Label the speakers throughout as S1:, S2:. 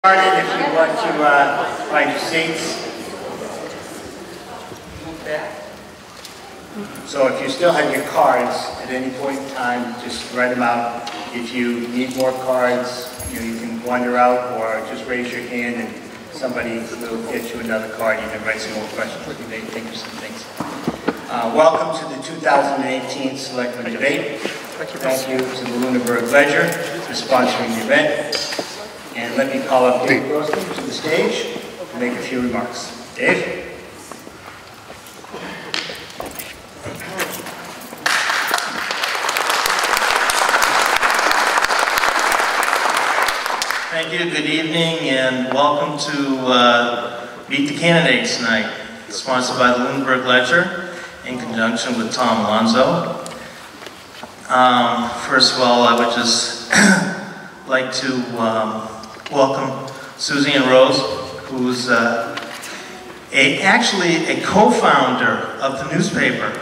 S1: If you want to find your seats. So if you still have your cards at any point in time, just write them out. If you need more cards, you can wander out or just raise your hand and somebody will get you another card. You can write some more questions. You may think of some things. Welcome to the 2018 Selectman Debate. Thank you to the Lunenburg Ledger for sponsoring the event. And let me call up Dave Grossman to the stage to make a few remarks. Dave?
S2: Thank you, good evening, and welcome to Meet the Candidates tonight, sponsored by the Lunenburg Ledger in conjunction with Tom Alonzo. First of all, I would just like to welcome Susie and Rose, who's actually a co-founder of the newspaper,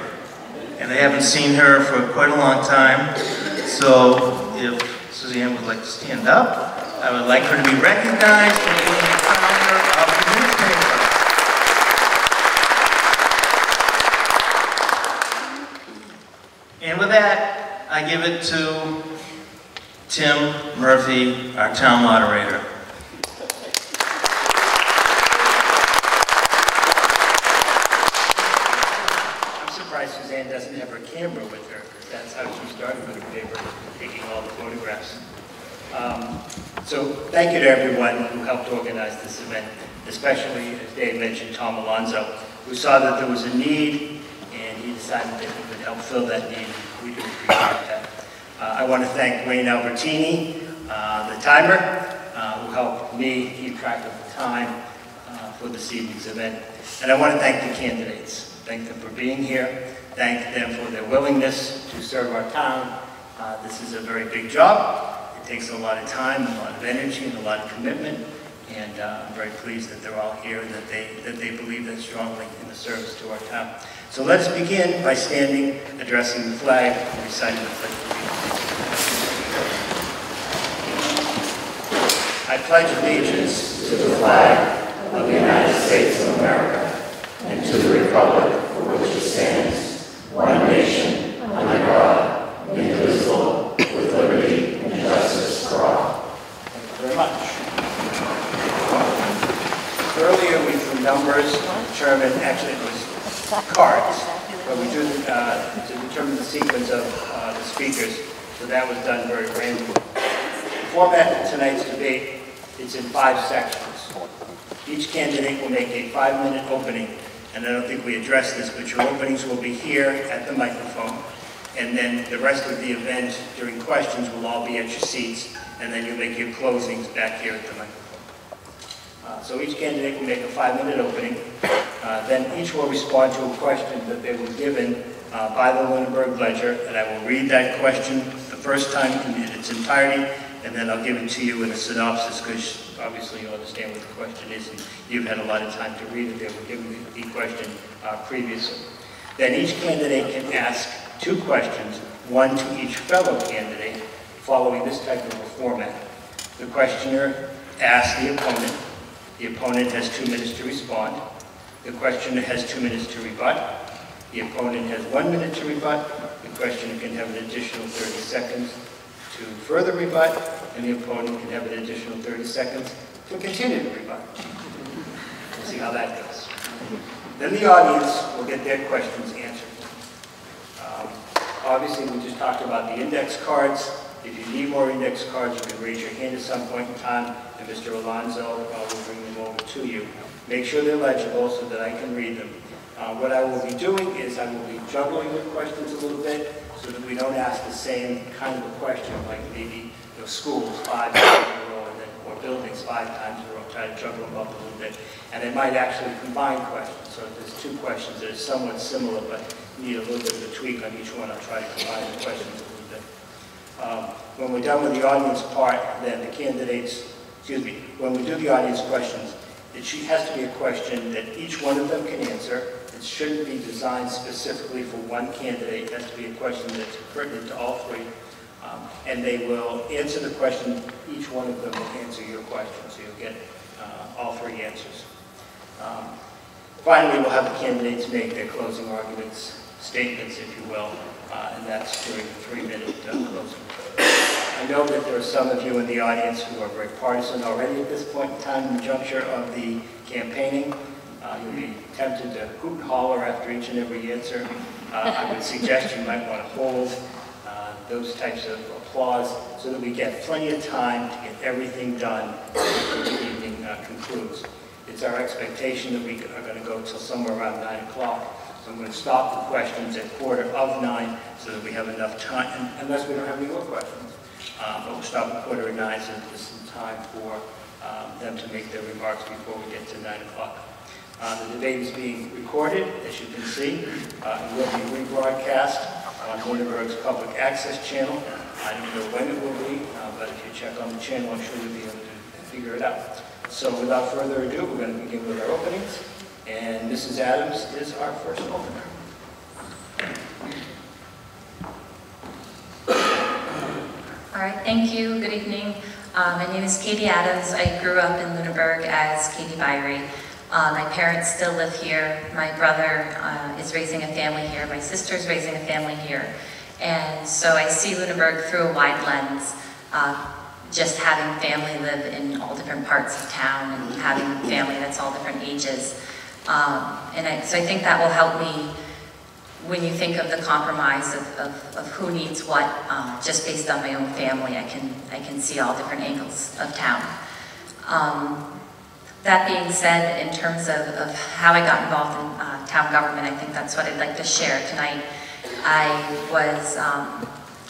S2: and I haven't seen her for quite a long time, so if Suzanne would like to stand up, I would like her to be recognized for being the founder of the newspaper. And with that, I give it to Tim Murphy, our town moderator.
S1: I'm surprised Suzanne doesn't have her camera with her, because that's how she started with the paper, taking all the photographs. So thank you to everyone who helped organize this event, especially, as Dave mentioned, Tom Alonzo, who saw that there was a need, and he decided that he would help fill that need. We do appreciate that. I want to thank Wayne Albertini, the timer, who helped me keep track of the time for this evening's event. And I want to thank the candidates. Thank them for being here. Thank them for their willingness to serve our town. This is a very big job. It takes a lot of time, a lot of energy, and a lot of commitment. And I'm very pleased that they're all here and that they believe that strongly in the service to our town. So let us begin by standing, addressing the flag, and reciting the Pledge of Allegiance. I pledge allegiance to the flag of the United States of America and to the republic for which it stands, one nation, under God, indivisible, with liberty and justice for all. Thank you very much. Earlier we drew numbers to determine, actually it was cards, but we drew to determine the sequence of the speakers, so that was done very randomly. The format of tonight's debate is in 5 sections. Each candidate will make a 5-minute opening, and I don't think we addressed this, but your openings will be here at the microphone, and then the rest of the event during questions will all be at your seats, and then you'll make your closings back here at the microphone. So each candidate will make a 5-minute opening. Then each will respond to a question that they were given by the Lunenburg Ledger, and I will read that question the first time in its entirety, and then I'll give it to you in a synopsis, because obviously you understand what the question is, and you've had a lot of time to read it. They were given the question previously. Then each candidate can ask 2 questions, one to each fellow candidate, following this type of a format. The questioner asks the opponent. The opponent has 2 minutes to respond. The questioner has 2 minutes to rebut. The opponent has 1 minute to rebut. The questioner can have an additional 30 seconds to further rebut, and the opponent can have an additional 30 seconds to continue to rebut. We'll see how that goes. Then the audience will get their questions answered. Obviously, we just talked about the index cards. If you need more index cards, you can raise your hand at some point in time, and Mr. Alonzo will bring them over to you. Make sure they're legible so that I can read them. What I will be doing is I will be juggling the questions a little bit so that we don't ask the same kind of a question, like maybe schools 5 times in a row, or buildings 5 times in a row. Try to juggle them up a little bit. And I might actually combine questions. So if there's 2 questions that are somewhat similar but need a little bit of a tweak on each one, I'll try to combine the questions a little bit. When we're done with the audience part, then the candidates, when we do the audience questions, it has to be a question that each one of them can answer. It shouldn't be designed specifically for one candidate. It has to be a question that's pertinent to all 3. And they will answer the question, each one of them will answer your question, so you'll get all three answers. Finally, we'll have the candidates make their closing arguments, statements, if you will, and that's during the 3-minute closing. I know that there are some of you in the audience who are very partisan already at this point in time in the juncture of the campaigning. You'll be tempted to hoot and holler after each and every answer. I would suggest you might want to hold those types of applause so that we get plenty of time to get everything done before the evening concludes. It's our expectation that we are going to go till somewhere around 9 o'clock. So I'm going to stop the questions at 8:45 so that we have enough time, unless we don't have any more questions. But we'll stop at 8:45 so that there's some time for them to make their remarks before we get to 9 o'clock. The debate is being recorded, as you can see. It will be rebroadcast on Lunenburg's public access channel. I don't know when it will be, but if you check on the channel, I'm sure you'll be able to figure it out. So without further ado, we're going to begin with our openings. And Mrs. Adams is our first opener.
S3: All right, thank you. Good evening. My name is Katey Adams. I grew up in Lunenburg as Katey Byrie. My parents still live here. My brother is raising a family here. My sister's raising a family here. And so I see Lunenburg through a wide lens, just having family live in all different parts of town and having family that's all different ages. So I think that will help me when you think of the compromise of who needs what, just based on my own family. I can see all different angles of town. That being said, in terms of how I got involved in town government, I think that's what I'd like to share tonight.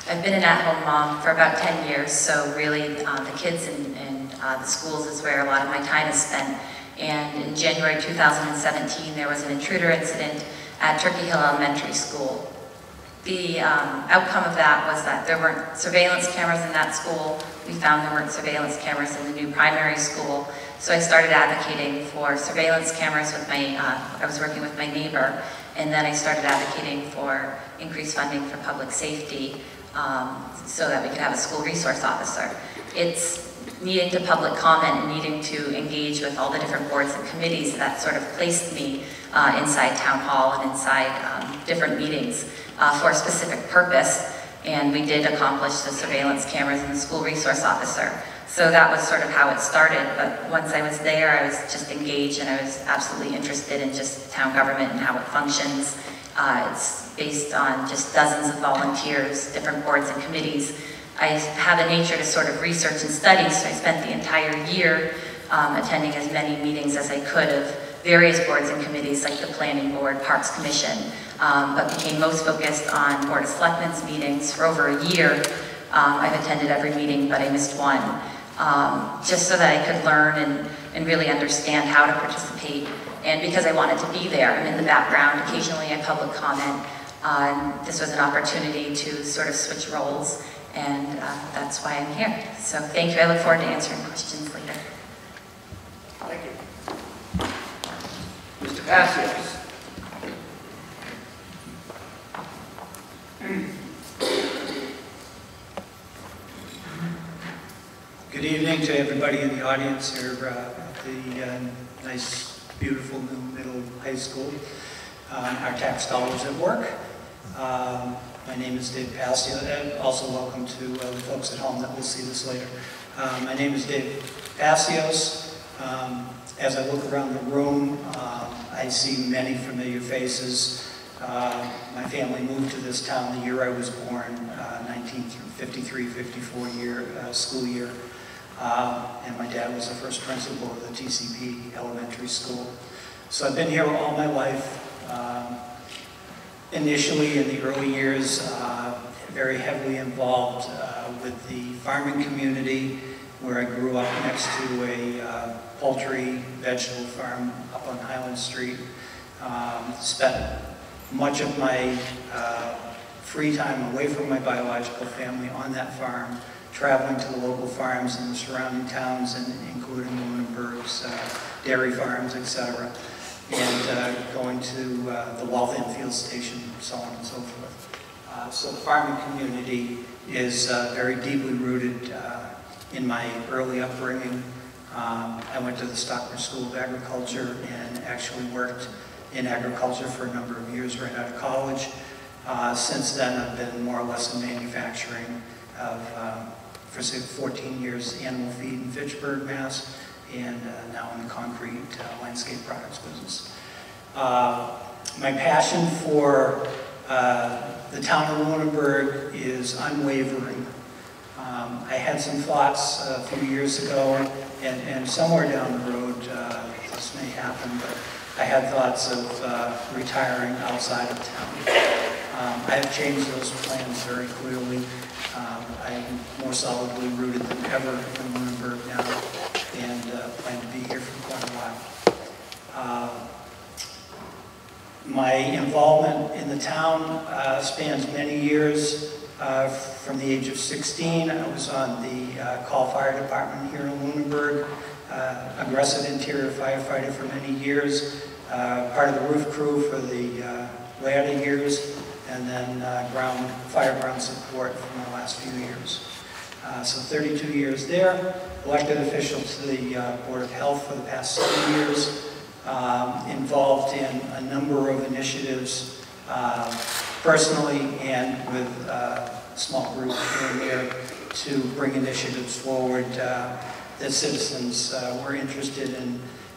S3: I've been an at-home mom for about 10 years, so really the kids and the schools is where a lot of my time is spent. And in January 2017, there was an intruder incident at Turkey Hill Elementary School. The outcome of that was that there weren't surveillance cameras in that school. We found there weren't surveillance cameras in the new primary school. So I started advocating for surveillance cameras with I was working with my neighbor, and then I started advocating for increased funding for public safety so that we could have a school resource officer. It's needing to public comment and needing to engage with all the different boards and committees that sort of placed me inside town hall and inside different meetings for a specific purpose. And we did accomplish the surveillance cameras and the school resource officer. So that was sort of how it started, but once I was there, I was just engaged and I was absolutely interested in just town government and how it functions. It's based on just dozens of volunteers, different boards and committees. I have a nature to sort of research and study, so I spent the entire year attending as many meetings as I could of various boards and committees like the Planning Board, Parks Commission, but became most focused on Board of Selectmen's meetings for over a year. I've attended every meeting, but I missed one, just so that I could learn and really understand how to participate. And because I wanted to be there, I'm in the background. Occasionally I public comment. This was an opportunity to sort of switch roles, and that's why I'm here. So thank you. I look forward to answering questions later.
S1: Thank you. Mr. Passios.
S4: Good evening to everybody in the audience here at the nice, beautiful new middle high school. Our tax dollars at work. My name is Dave Passios, and also welcome to the folks at home that will see this later. My name is Dave Passios. As I look around the room, I see many familiar faces. My family moved to this town the year I was born, 1953-54 school year. And my dad was the first principal of the TCP elementary school. So I've been here all my life. Initially, in the early years, very heavily involved with the farming community, where I grew up next to a poultry vegetable farm up on Highland Street. Spent much of my free time away from my biological family on that farm, traveling to the local farms in the surrounding towns, and including Lunenburg's dairy farms, etc., and going to the Waltham Field Station, so on and so forth. So the farming community is very deeply rooted in my early upbringing. I went to the Stockbridge School of Agriculture and actually worked in agriculture for a number of years right out of college. Since then, I've been more or less in manufacturing for 14 years, animal feed in Fitchburg, Mass, and now in the concrete landscape products business. My passion for the town of Lunenburg is unwavering. I had some thoughts a few years ago, and somewhere down the road this may happen, but I had thoughts of retiring outside of town. I have changed those plans very clearly. I'm more solidly rooted than ever in Lunenburg now, and plan to be here for quite a while. My involvement in the town spans many years. From the age of 16, I was on the call fire department here in Lunenburg, aggressive interior firefighter for many years, part of the roof crew for the latter years, and then fire ground support for the last few years. So 32 years there, elected official to the Board of Health for the past 7 years, involved in a number of initiatives personally and with a small group here and there to bring initiatives forward that citizens were interested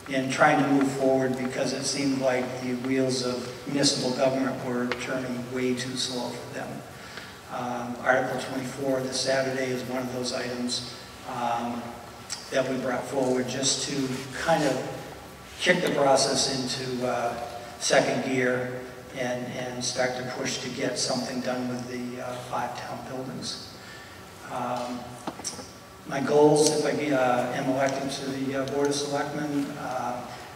S4: in trying to move forward, because it seemed like the wheels of municipal government were turning way too slow for them. Article 24 this Saturday is one of those items that we brought forward just to kind of kick the process into second gear and start to push to get something done with the 5 town buildings. My goals, if I am elected to the Board of Selectmen,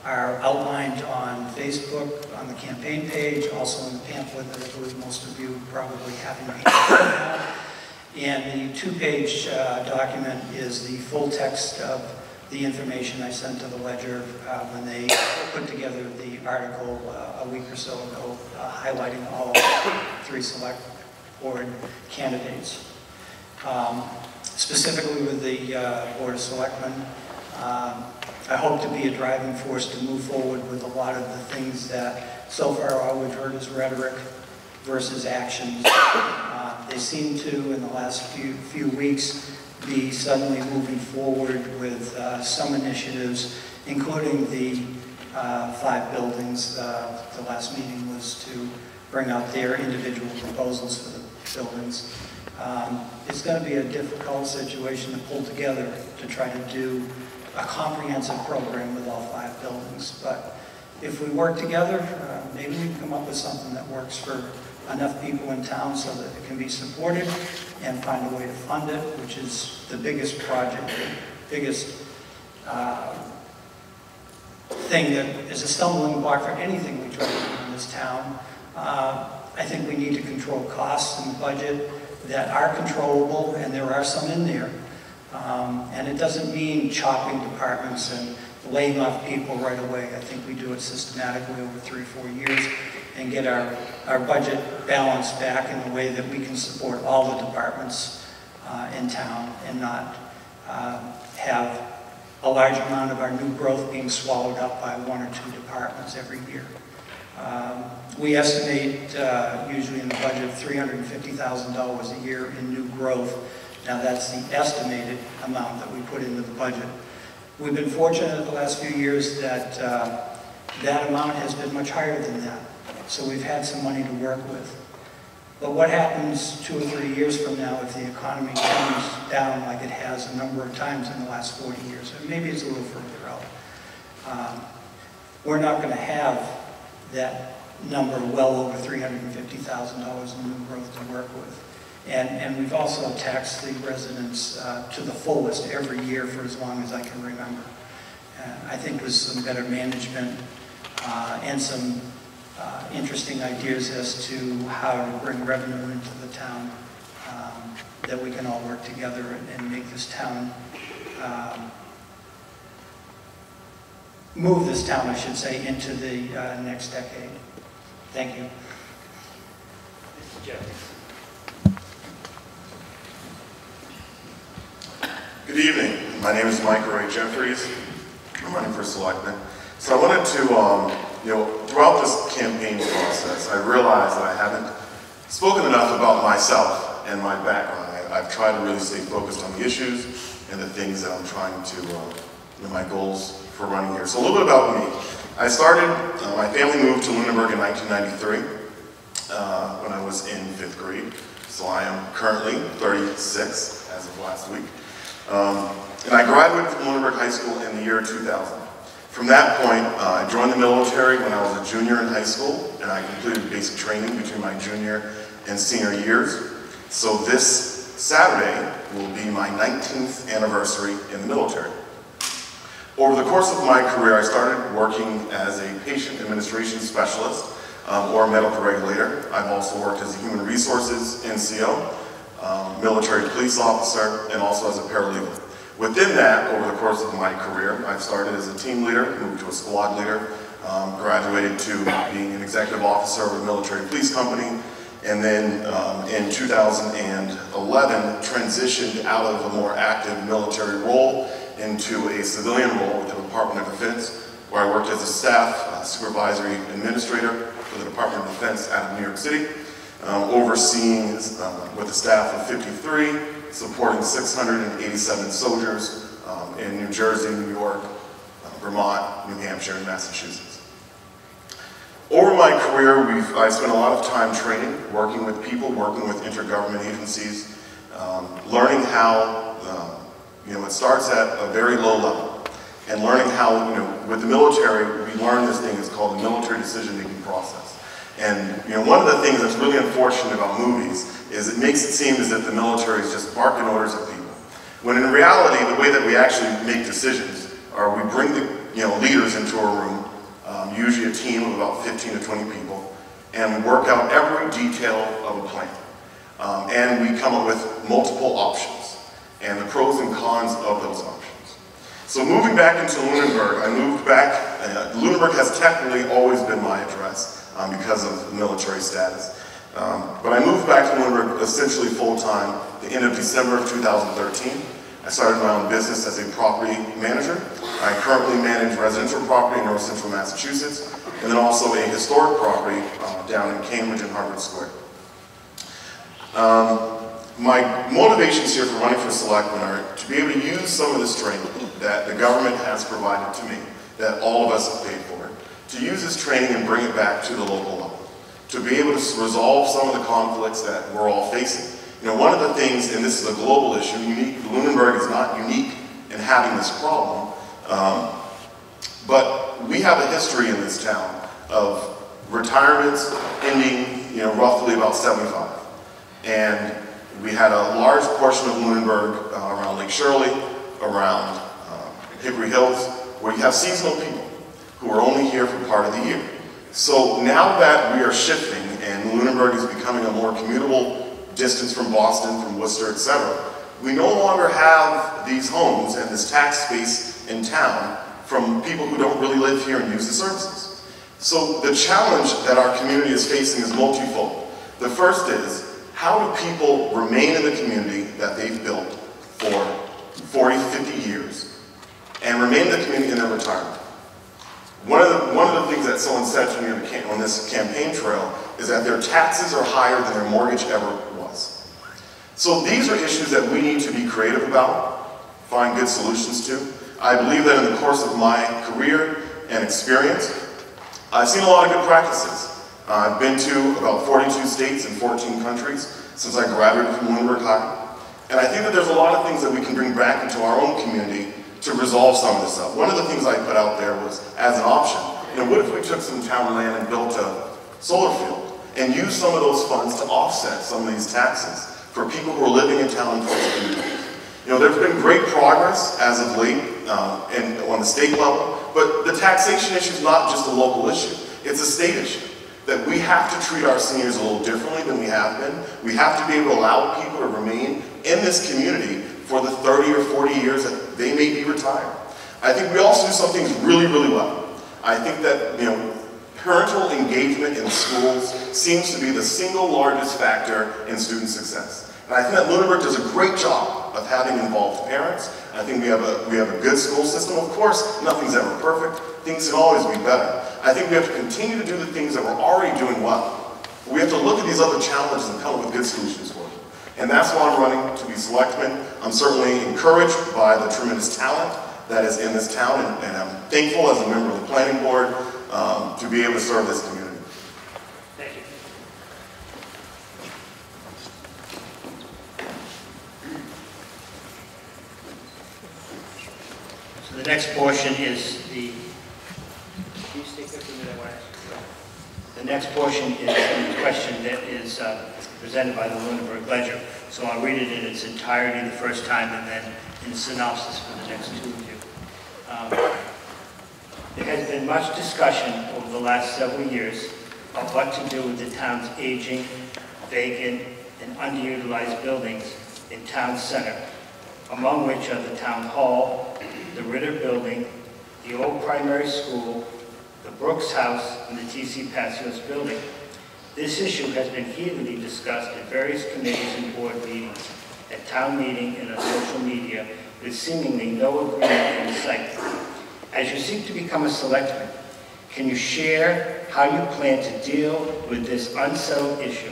S4: are outlined on Facebook, on the campaign page, also in the pamphlet that I believe most of you probably have in your hand. And the 2-page document is the full text of the information I sent to the Ledger when they put together the article a week or so ago, highlighting all 3 select board candidates. Specifically with the Board of Selectmen, I hope to be a driving force to move forward with a lot of the things that so far all we've heard is rhetoric versus actions. They seem to, in the last few weeks, be suddenly moving forward with some initiatives, including the 5 buildings. The last meeting was to bring out their individual proposals for the buildings. It's going to be a difficult situation to pull together to try to do a comprehensive program with all 5 buildings. But if we work together, maybe we can come up with something that works for enough people in town so that it can be supported, and find a way to fund it, which is the biggest project, the biggest thing that is a stumbling block for anything we try to do in this town. I think we need to control costs in the budget that are controllable, and there are some in there. And it doesn't mean chopping departments and laying off people right away. I think we do it systematically over 3 or 4 years and get our budget balanced back in a way that we can support all the departments in town, and not have a large amount of our new growth being swallowed up by 1 or 2 departments every year. We estimate usually in the budget $350,000 a year in new growth. Now that's the estimated amount that we put into the budget. We've been fortunate the last few years that that amount has been much higher than that. So we've had some money to work with. But what happens 2 or 3 years from now if the economy comes down like it has a number of times in the last 40 years? Or maybe it's a little further out. We're not going to have that number well over $350,000 in new growth to work with. And we've also taxed the residents to the fullest every year for as long as I can remember. I think with some better management and some interesting ideas as to how to bring revenue into the town, that we can all work together and make this town, move this town, I should say, into the next decade. Thank you.
S1: Mr. Jeff.
S5: Good evening. My name is Mike Ray Jeffries. I'm running for Selectman. So I wanted to, throughout this campaign process, I realized that I haven't spoken enough about myself and my background. I've tried to really stay focused on the issues and the things that I'm trying to, my goals for running here. So a little bit about me. I started, my family moved to Lunenburg in 1993 when I was in 5th grade. So I am currently 36 as of last week. And I graduated from Lunenburg High School in the year 2000. From that point, I joined the military when I was a junior in high school, and I completed basic training between my junior and senior years. So this Saturday will be my 19th anniversary in the military. Over the course of my career, I started working as a patient administration specialist or a medical regulator. I've also worked as a human resources NCO, military police officer, and also as a paralegal. Within that, over the course of my career, I've started as a team leader, moved to a squad leader, graduated to being an executive officer of a military police company, and then in 2011 transitioned out of a more active military role into a civilian role with the Department of Defense, where I worked as a staff supervisory administrator for the Department of Defense out of New York City, overseeing with a staff of 53, supporting 687 soldiers in New Jersey, New York, Vermont, New Hampshire, and Massachusetts. Over my career, I spent a lot of time training, working with people, working with intergovernment agencies, learning how, it starts at a very low level, and learning how, with the military, we learn this thing, it's called the military decision-making process. And one of the things that's really unfortunate about movies is it makes it seem as if the military is just barking orders at people. When in reality, the way that we actually make decisions are we bring the leaders into a room, usually a team of about 15 to 20 people, and we work out every detail of a plan. And we come up with multiple options and the pros and cons of those options. So moving back into Lunenburg, I moved back. Lunenburg has technically always been my address because of military status. But I moved back to Lunenburg essentially full-time the end of December of 2013. I started my own business as a property manager. I currently manage residential property in North Central Massachusetts, and then also a historic property down in Cambridge and Harvard Square. My motivations here for running for Selectman are to be able to use some of this training that the government has provided to me, that all of us have paid for, to use this training and bring it back to the local level, to be able to resolve some of the conflicts that we're all facing. One of the things, and this is a global issue, Lunenburg is not unique in having this problem, but we have a history in this town of retirements ending, roughly about 75. And we had a large portion of Lunenburg around Lake Shirley, around Hickory Hills, where you have seasonal people who are only here for part of the year. So now that we are shifting and Lunenburg is becoming a more commutable distance from Boston, from Worcester, etc., we no longer have these homes and this tax space in town from people who don't really live here and use the services. So the challenge that our community is facing is multifold. The first is, how do people remain in the community that they've built for 40, 50 years and remain in the community in their retirement? One of the things that someone said to me on this campaign trail is that their taxes are higher than their mortgage ever was. So these are issues that we need to be creative about, find good solutions to. I believe that in the course of my career and experience, I've seen a lot of good practices. I've been to about 42 states and 14 countries since I graduated from Lunenburg High. And I think that there's a lot of things that we can bring back into our own community to resolve some of this stuff. One of the things I put out there was, as an option, what if we took some town land and built a solar field and used some of those funds to offset some of these taxes for people who are living in town and towards the community? There's been great progress as of late on the state level, but the taxation issue is not just a local issue, it's a state issue. That we have to treat our seniors a little differently than we have been. We have to be able to allow people to remain in this community for the 30 or 40 years that they may be retired. I think we also do some things really, really well. I think that, parental engagement in schools seems to be the single largest factor in student success. And I think that Lunenburg does a great job of having involved parents, I think we have a good school system. Of course, nothing's ever perfect. Things can always be better. I think we have to continue to do the things that we're already doing well. We have to look at these other challenges and come up with good solutions for them. And that's why I'm running to be selectman. I'm certainly encouraged by the tremendous talent that is in this town, and I'm thankful as a member of the planning board to be able to serve this community.
S1: Thank you. So the next portion is the, can you stay quick with me? I want to ask you. The next portion is the question that is presented by the Lunenburg Ledger. So I'll read it in its entirety the first time and then in synopsis for the next two of you. There has been much discussion over the last several years of what to do with the town's aging, vacant, and underutilized buildings in town center, among which are the town hall, the Ritter building, the old primary school, the Brooks House, and the T.C. Passios building. This issue has been heatedly discussed at various committees and board meetings, at town meeting and on social media, with seemingly no agreement in sight. As you seek to become a selectman, can you share how you plan to deal with this unsettled issue?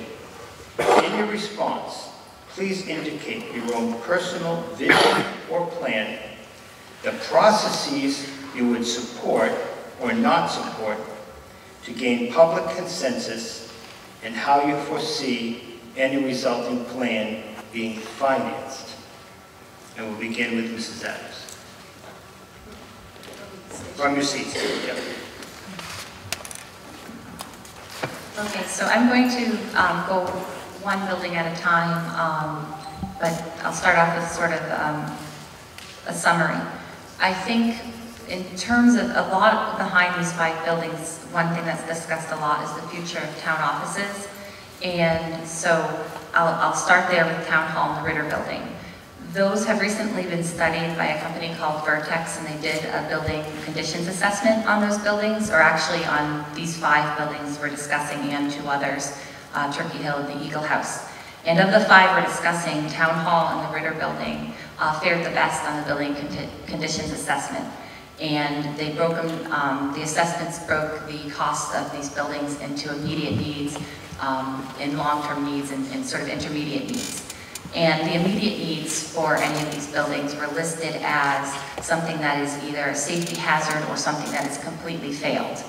S1: In your response, please indicate your own personal vision or plan, the processes you would support or not support to gain public consensus, and how you foresee any resulting plan being financed. And we'll begin with Mrs. Adams. From your seats. Yep.
S3: Okay, so I'm going to go one building at a time, but I'll start off with sort of a summary. I think in terms of a lot behind these 5 buildings, one thing that's discussed a lot is the future of town offices. And so I'll start there with Town Hall and the Ritter building. Those have recently been studied by a company called Vertex, and they did a building conditions assessment on those buildings, or actually on these 5 buildings we're discussing and 2 others, Turkey Hill and the Eagle House. And of the 5 we're discussing, Town Hall and the Ritter building fared the best on the building conditions assessment. And they broke them, the assessments broke the cost of these buildings into immediate needs, and long-term needs, and sort of intermediate needs. And the immediate needs for any of these buildings were listed as something that is either a safety hazard or something that is completely failed.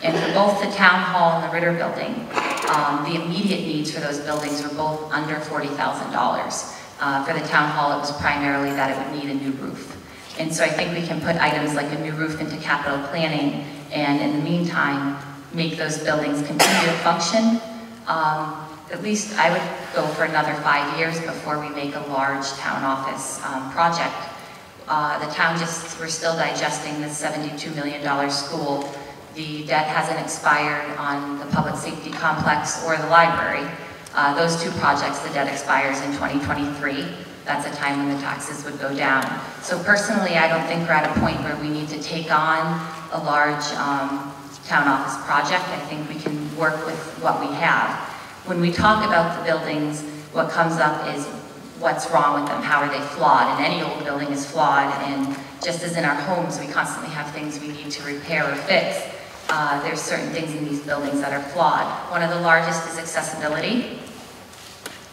S3: And for both the Town Hall and the Ritter building, the immediate needs for those buildings were both under $40,000. For the Town Hall, it was primarily that it would need a new roof. And so I think we can put items like a new roof into capital planning, and in the meantime, make those buildings continue to function. At least I would go for another 5 years before we make a large town office project. The town we're still digesting this $72 million school. The debt hasn't expired on the public safety complex or the library. Those 2 projects, the debt expires in 2023. That's a time when the taxes would go down. So personally, I don't think we're at a point where we need to take on a large town office project. I think we can work with what we have. When we talk about the buildings, what comes up is what's wrong with them, how are they flawed, and any old building is flawed, and just as in our homes, we constantly have things we need to repair or fix. There's certain things in these buildings that are flawed. One of the largest is accessibility.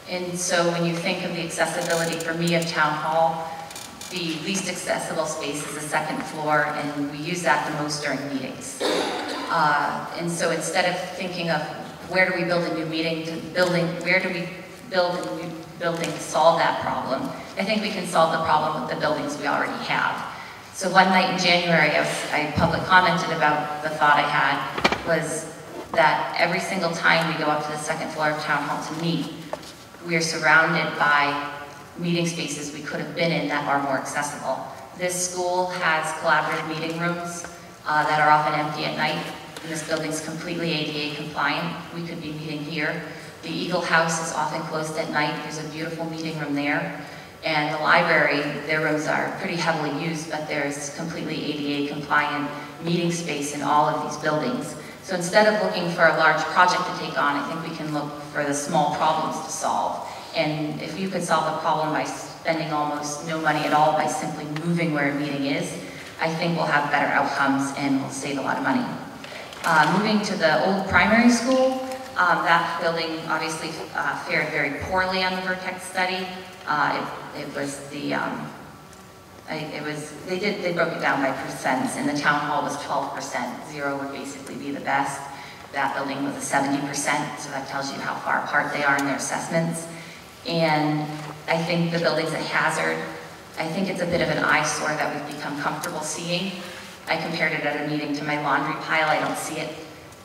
S3: And so when you think of the accessibility for me of Town Hall, the least accessible space is the 2nd floor, and we use that the most during meetings. And so instead of thinking of where do we build a new where do we build a new building to solve that problem, I think we can solve the problem with the buildings we already have. So one night in January, I public commented about the thought I had was that every single time we go up to the 2nd floor of Town Hall to meet, we are surrounded by meeting spaces we could have been in that are more accessible. This school has collaborative meeting rooms that are often empty at night, and this building's completely ADA compliant. We could be meeting here. The Eagle House is often closed at night. There's a beautiful meeting room there. And the library, their rooms are pretty heavily used, but there's completely ADA compliant meeting space in all of these buildings. So instead of looking for a large project to take on, I think we can look for the small problems to solve. And if you could solve the problem by spending almost no money at all by simply moving where a meeting is, I think we'll have better outcomes and we'll save a lot of money. Moving to the old primary school, that building obviously fared very poorly on the Vertex study. They broke it down by percents, and the town hall was 12%. 0 would basically be the best. That building was a 70%, so that tells you how far apart they are in their assessments. And I think the building's a hazard. I think it's a bit of an eyesore that we've become comfortable seeing. I compared it at a meeting to my laundry pile. I don't see it.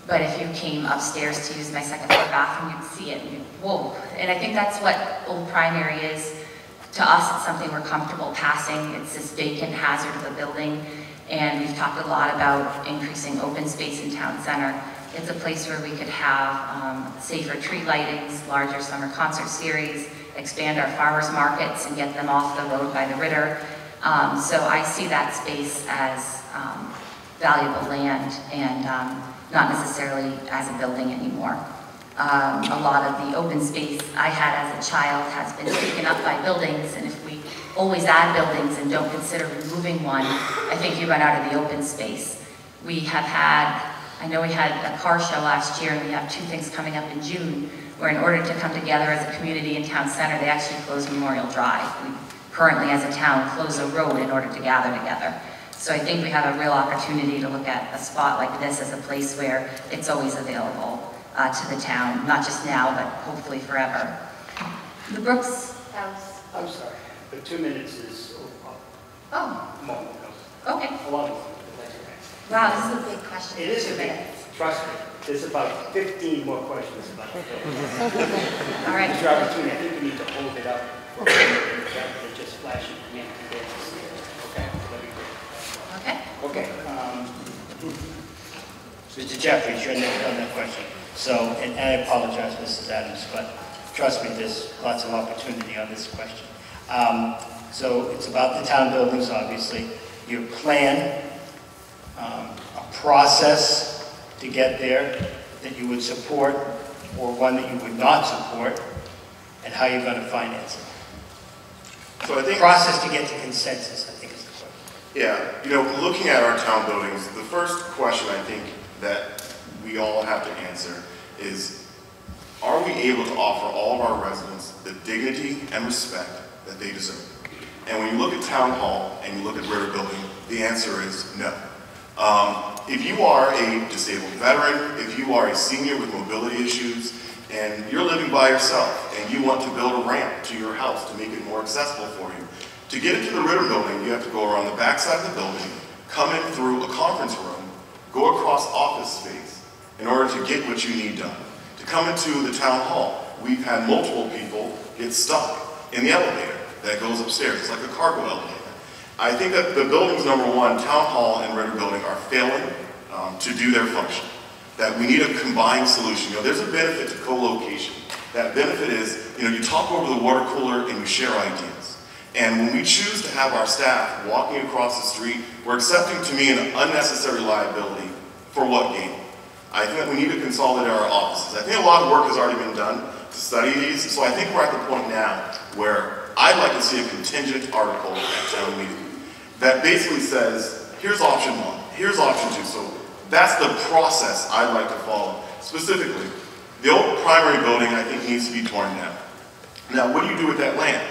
S3: But if you came upstairs to use my second floor bathroom, you'd see it, and you'd, whoa. And I think that's what old primary is. To us, it's something we're comfortable passing. It's this vacant hazard of the building. And we've talked a lot about increasing open space in town center. It's a place where we could have safer tree lightings, larger summer concert series, expand our farmers markets and get them off the road by the Ritter. So I see that space as valuable land and not necessarily as a building anymore. A lot of the open space I had as a child has been taken up by buildings, and if we always add buildings and don't consider removing one, I think you run out of the open space. We have had, I know we had a car show last year, and we have 2 things coming up in June, where in order to come together as a community in town center, they actually close Memorial Drive. We currently, as a town, close a road in order to gather together. So I think we have a real opportunity to look at a spot like this as a place where it's always available to the town, not just now, but hopefully forever. The Brooks House.
S1: I'm sorry, but 2 minutes is
S3: Oh,
S1: moment.
S3: okay.
S1: A lot of that's okay.
S3: Wow, this is a big question.
S1: It is a
S3: 2
S1: big,
S3: minutes.
S1: trust me. There's about 15 more questions about the building.
S3: All right.
S1: Mr. Opportunity, I think you need to hold it up for a minute rather than just flashing from end to end. Okay, that'd be great.
S3: Okay.
S1: Okay. Mr. Jeffries, you're next on that question. So, and I apologize, Mrs. Adams, but trust me, there's lots of opportunity on this question. So it's about the town buildings, obviously. Your plan, a process to get there that you would support, or one that you would not support, and how you're going to finance it.
S5: So I think
S1: Process to get to consensus, I think is the question.
S5: Yeah, you know, looking at our town buildings, the first question I think that we all have to answer is, are we able to offer all of our residents the dignity and respect that they deserve? And when you look at Town Hall and you look at Ritter Building, the answer is no. If you are a disabled veteran, if you are a senior with mobility issues, and you're living by yourself and you want to build a ramp to your house to make it more accessible for you, to get into the Ritter Building, you have to go around the backside of the building, come in through a conference room, go across office space in order to get what you need done. To come into the town hall, we've had multiple people get stuck in the elevator that goes upstairs. It's like a cargo elevator. I think that the buildings, number one, town hall and Ritter Building, are failing to do their function. That we need a combined solution. You know, there's a benefit to co-location. That benefit is, you know, you talk over the water cooler and you share ideas. And when we choose to have our staff walking across the street, we're accepting, to me, an unnecessary liability. For what gain? I think that we need to consolidate our offices. I think a lot of work has already been done to study these, so I think we're at the point now where I'd like to see a contingent article at town meeting that basically says, here's option 1, here's option 2. So that's the process I'd like to follow. Specifically, the old primary building, I think, needs to be torn down. Now, what do you do with that land?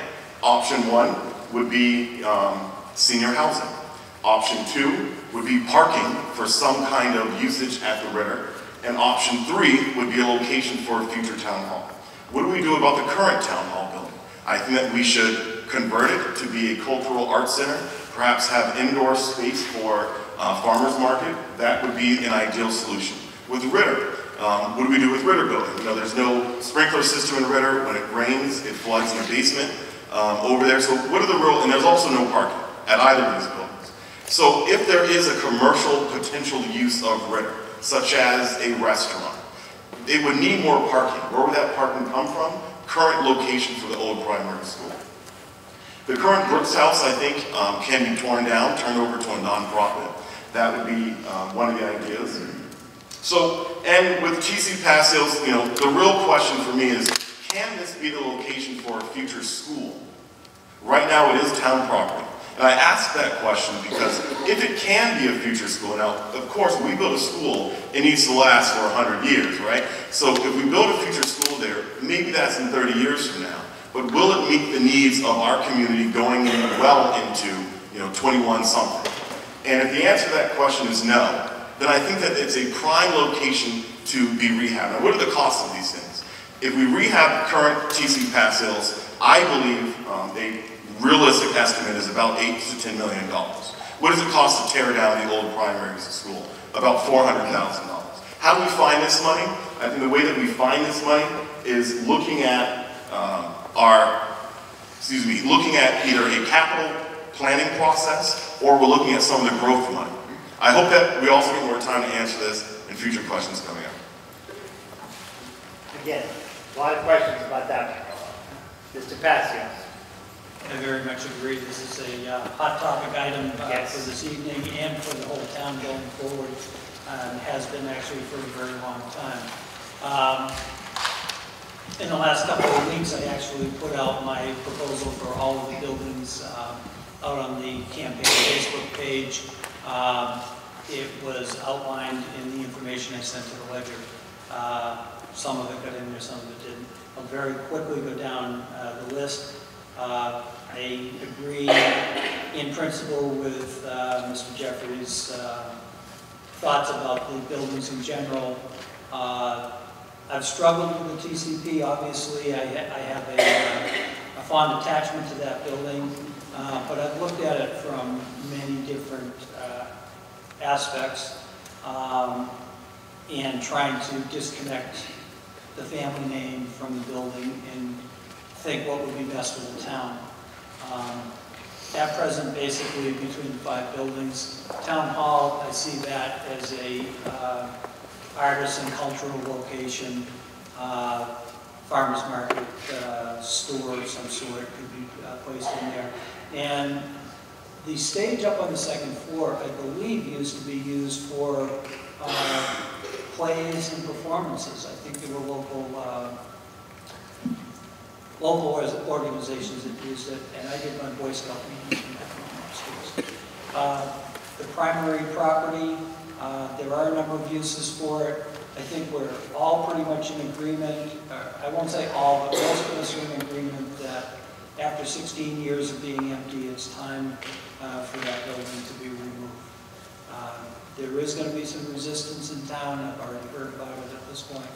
S5: Option 1 would be senior housing. Option 2 would be parking for some kind of usage at the Ritter. And option 3 would be a location for a future town hall. What do we do about the current town hall building? I think that we should convert it to be a cultural arts center, perhaps have indoor space for farmers market. That would be an ideal solution. With Ritter, what do we do with Ritter building? You know, there's no sprinkler system in Ritter. When it rains, it floods in the basement over there. So what are the real, and there's also no parking at either of these buildings. So if there is a commercial potential use of Ritter, such as a restaurant, it would need more parking. Where would that parking come from? Current location for the old primary school. The current Brooks House, I think, can be torn down, turned over to a nonprofit. That would be one of the ideas. So, and with TC Passios, you know, the real question for me is, can this be the location for a future school? Right now it is town property. And I ask that question because if it can be a future school, now of course when we build a school, it needs to last for 100 years, right? So if we build a future school there, maybe that's in 30 years from now. But will it meet the needs of our community going in well into 21 something? And if the answer to that question is no, then I think that it's a prime location to be rehabbed. Now, what are the costs of these things? If we rehab current TC Passios, I believe a realistic estimate is about $8 to $10 million. What does it cost to tear down the old primary school? About $400,000. How do we find this money? I think the way that we find this money is looking at looking at either a capital planning process or we're looking at some of the growth money. I hope that we also get more time to answer this in future questions coming up.
S1: Again, a lot of questions about that. Mr. Passios.
S4: I very much agree. This is a hot topic item
S1: Yes.
S4: for this evening and for the whole town going forward. Has been actually for a very long time. In the last couple of weeks, I actually put out my proposal for all of the buildings out on the campaign Facebook page. It was outlined in the information I sent to the ledger. Some of it got in there, some of it didn't. I'll very quickly go down the list. I agree in principle with Mr. Jeffries' thoughts about the buildings in general. I've struggled with the TCP. Obviously, I have a fond attachment to that building, but I've looked at it from many different aspects and trying to disconnect the family name from the building and think what would be best for the town. At present, basically, between the 5 buildings, Town Hall, I see that as a artist and cultural location, farmers market, store of some sort could be placed in there. And the stage up on the 2nd floor, I believe, used to be used for plays and performances. I think there were local organizations that used it, and I did my Boy Scout meetings in that room upstairs. The primary property, there are a number of uses for it. I think we're all pretty much in agreement, I won't say all, but most of us are in agreement that after 16 years of being empty, it's time for that building to be removed. There is going to be some resistance in town. I've already heard about it at this point.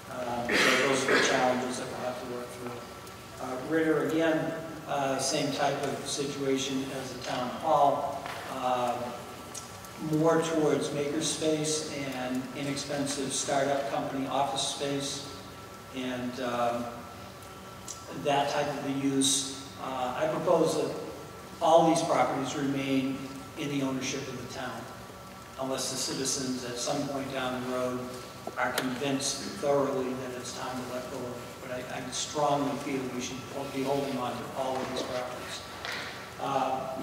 S4: So those are the challenges that we'll have to work through. Ritter, again, same type of situation as the town hall, more towards makerspace and inexpensive startup company office space, and that type of a use. I propose that all these properties remain in the ownership of the town, unless the citizens at some point down the road are convinced thoroughly that it's time to let go of it. But I strongly feel we should be holding on to all of these properties.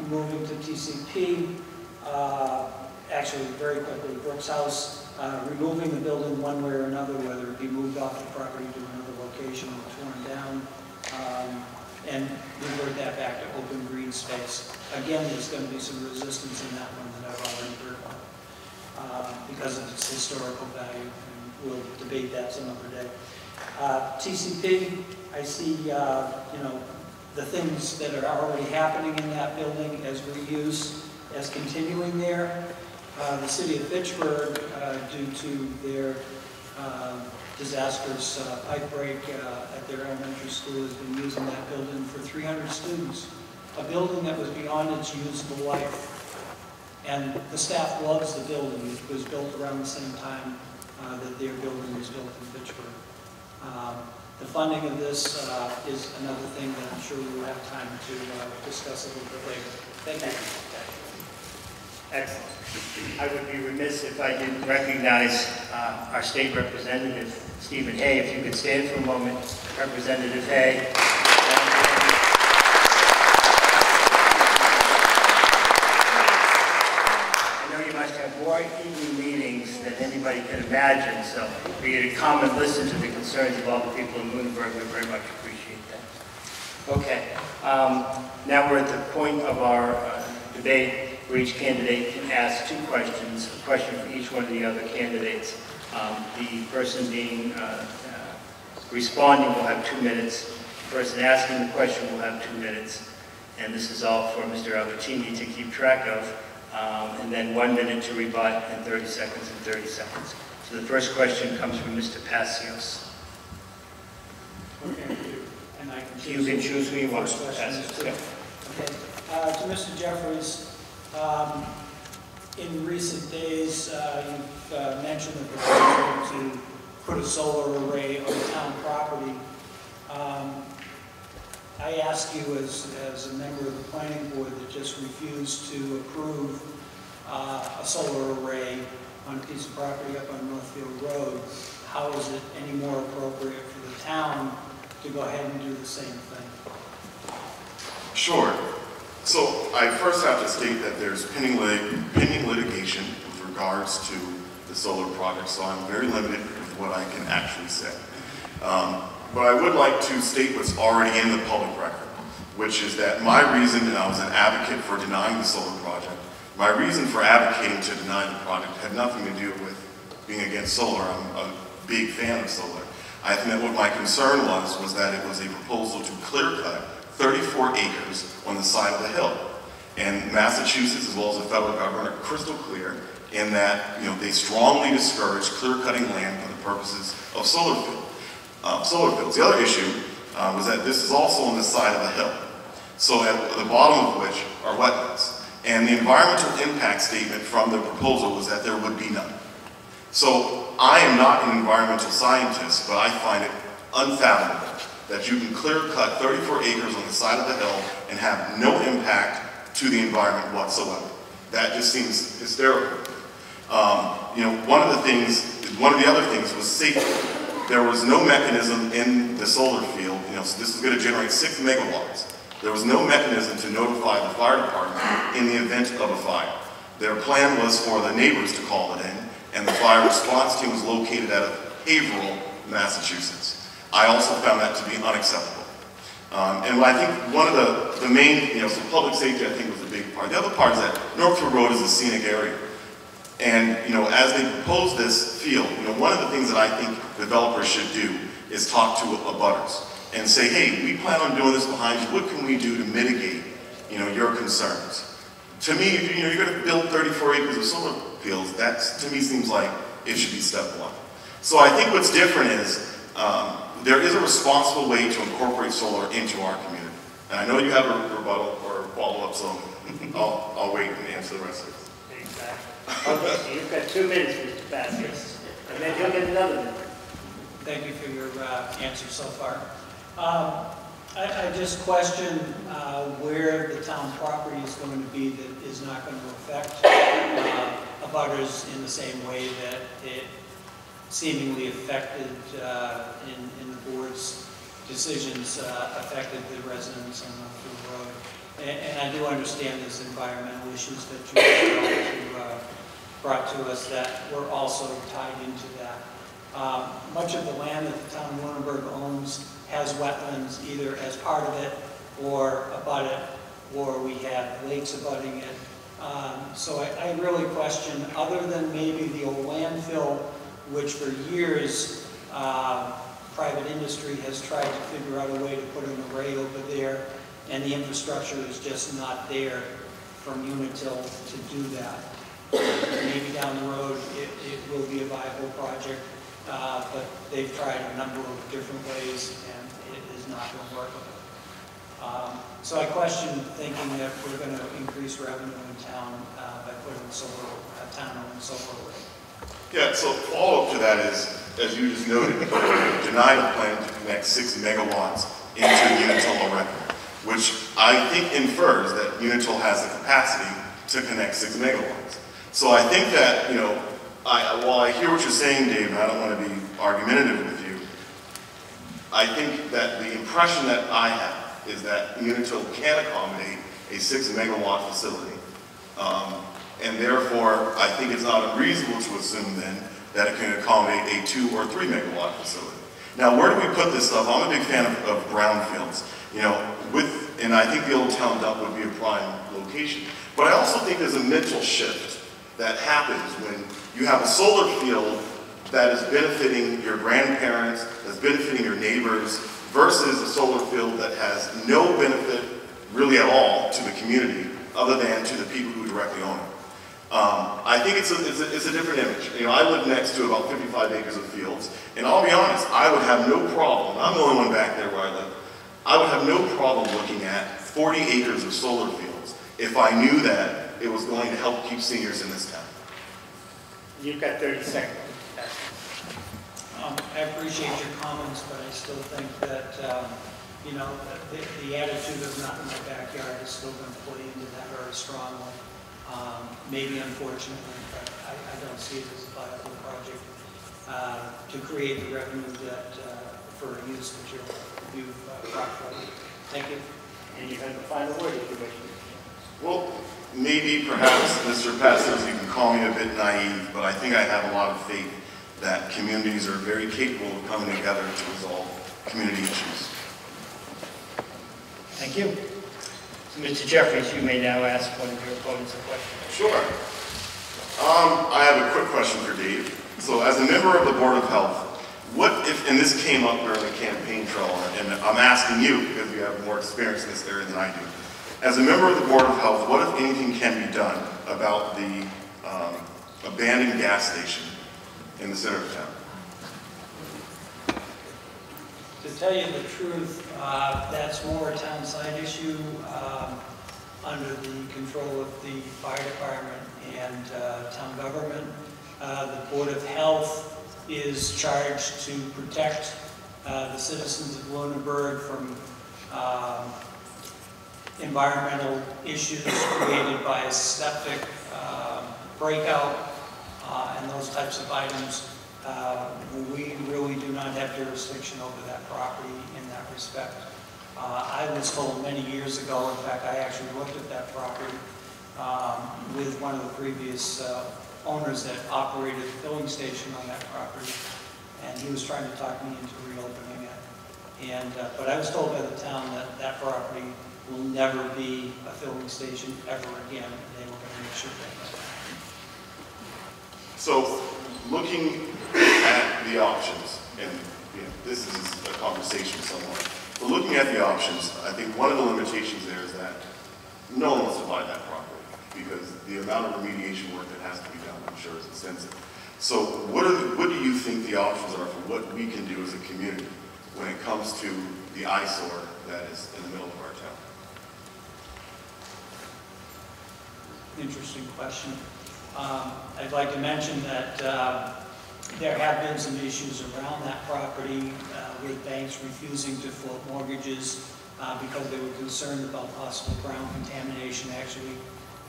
S4: Moving to TCP, actually very quickly, Brooks House, removing the building one way or another, whether it be moved off the property to another location or torn down, and revert that back to open green space. Again, there's going to be some resistance in that one that I've already heard about because of its historical value, and we'll debate that some other day. TCP, I see, the things that are already happening in that building as reuse, as continuing there. The city of Fitchburg, due to their disastrous pipe break at their elementary school, has been using that building for 300 students. A building that was beyond its usable life. And the staff loves the building. It was built around the same time that their building was built in Fitchburg. The funding of this is another thing that I'm sure we will have time to discuss a little bit later. Thank you.
S1: Excellent. I would be remiss if I didn't recognize our state representative, Stephen Hay. If you could stand for a moment, Representative Hay. I know you must have more evening meetings than anybody can imagine, so for you to come and listen to the concerns of all the people in Lunenburg, we very much appreciate that. Okay. Now we're at the point of our debate where each candidate can ask two questions, a question for each one of the other candidates. The person being responding will have 2 minutes. The person asking the question will have 2 minutes. And this is all for Mr. Albertini to keep track of. And then 1 minute to rebut, and 30 seconds and 30 seconds. So the first question comes from Mr. Passios.
S4: Okay, and I can choose.
S1: You can choose who you want.
S4: First question is
S1: Passios.
S4: to- Okay, to Mr. Jeffries, in recent days, you've mentioned the proposal to put a solar array on town property. I ask you as a member of the planning board that just refused to approve a solar array on a piece of property up on Northfield Road, how is it any more appropriate for the town to go ahead and do the same thing?
S5: Sure. So I first have to state that there's pending litigation with regards to the solar project, so I'm very limited with what I can actually say. But I would like to state what's already in the public record, which is that my reason, and I was an advocate for denying the solar project, my reason for advocating to deny the project had nothing to do with being against solar. I'm a big fan of solar. I think that what my concern was that it was a proposal to clear cut 34 acres on the side of the hill. And Massachusetts, as well as the federal government, are crystal clear in that they strongly discourage clear cutting land for the purposes of solar fields. The other issue was that this is also on the side of the hill, so at the bottom of which are wetlands. And the environmental impact statement from the proposal was that there would be none. So I am not an environmental scientist, but I find it unfathomable that you can clear cut 34 acres on the side of the hill and have no impact to the environment whatsoever. That just seems hysterical. One of the other things was safety. There was no mechanism in the solar field, so this is going to generate 6 megawatts. There was no mechanism to notify the fire department in the event of a fire. Their plan was for the neighbors to call it in, and the fire response team was located out of Haverhill, Massachusetts. I also found that to be unacceptable. And I think one of the main, so public safety I think was a big part. The other part is that Northfield Road is a scenic area. And, as they propose this field, one of the things that I think developers should do is talk to abutters and say, hey, we plan on doing this behind you. What can we do to mitigate, your concerns? To me, if you're going to build 34 acres of solar fields, that to me seems like it should be step one. So I think what's different is there is a responsible way to incorporate solar into our community. And I know you have a rebuttal or follow-up, so I'll wait and answer the rest of it.
S1: Exactly. Okay, so you've got 2 minutes, Mr. Passios, and then you'll get another minute.
S4: Thank you for your answer so far. I just question where the town property is going to be that is not going to affect abutters in the same way that it seemingly affected in the board's decisions affected the residents on Northfield Road. And I do understand there's environmental issues that you brought to us that were also tied into that. Much of the land that the town of Lunenburg owns has wetlands either as part of it or abut it, or we have lakes abutting it. So I really question, other than maybe the old landfill, which for years private industry has tried to figure out a way to put an array over there, and the infrastructure is just not there from Unitil to do that. Maybe down the road it will be a viable project, but they've tried a number of different ways and it is not going to work. So I question thinking that we're going to increase revenue in town by putting a town-owned solar array.
S5: Yeah, so follow-up to that is, as you just noted, deny the plan to connect 6 megawatts into Unitil already, which I think infers that Unitil has the capacity to connect 6 megawatts. So I think that, while I hear what you're saying, Dave, and I don't want to be argumentative with you, I think that the impression that I have is that Unitil can accommodate a 6 megawatt facility. And therefore, I think it's not unreasonable to assume then that it can accommodate a 2 or 3 megawatt facility. Now, where do we put this stuff? I'm a big fan of brownfields. With And I think the Old Town Dump would be a prime location. But I also think there's a mental shift that happens when you have a solar field that is benefiting your grandparents, that's benefiting your neighbors, versus a solar field that has no benefit really at all to the community other than to the people who directly own it. I think it's a different image. You know, I live next to about 55 acres of fields, and I'll be honest, I would have no problem, I'm the only one back there where I live, I would have no problem looking at 40 acres of solar fields if I knew that it was going to help keep seniors in this town.
S1: You've got 30 seconds.
S4: I appreciate your comments, but I still think that, you know, the attitude of not in my backyard is still going to play into that very strongly. Maybe unfortunately, but I don't see it as a viable project to create the revenue that for use that you've brought forward. Thank you.
S1: And you have the final word if you wish.
S5: Well, maybe perhaps, Mr. Passios, you can call me a bit naive, but I think I have a lot of faith that communities are very capable of coming together to resolve community issues.
S4: Thank you.
S1: So, Mr. Jeffries, you may now ask one of your opponents a question.
S5: Sure. I have a quick question for Dave. So as a member of the Board of Health, what if, and this came up during the campaign trail, and I'm asking you because you have more experience in this area than I do. As a member of the Board of Health, what if anything can be done about the abandoned gas station in the center of town?
S4: To tell you the truth, that's more a town side issue under the control of the fire department and town government. The Board of Health is charged to protect the citizens of Lunenburg from environmental issues created by septic breakout and those types of items. We really do not have jurisdiction over that property in that respect. I was told many years ago, in fact, I actually looked at that property with one of the previous owners that operated the filling station on that property, and he was trying to talk me into reopening it. And but I was told by the town that that property will never be a filling station ever again, and they were going to make sure that that happened.
S5: So, looking at the options, and you know, this is a conversation somewhat, but looking at the options, I think one of the limitations there is that no one wants to buy that property because the amount of remediation work that has to be done, I'm sure, is extensive. So what do you think the options are for what we can do as a community when it comes to the eyesore that is in the middle of our town?
S4: Interesting question. I'd like to mention that there have been some issues around that property with banks refusing to float mortgages because they were concerned about possible ground contamination actually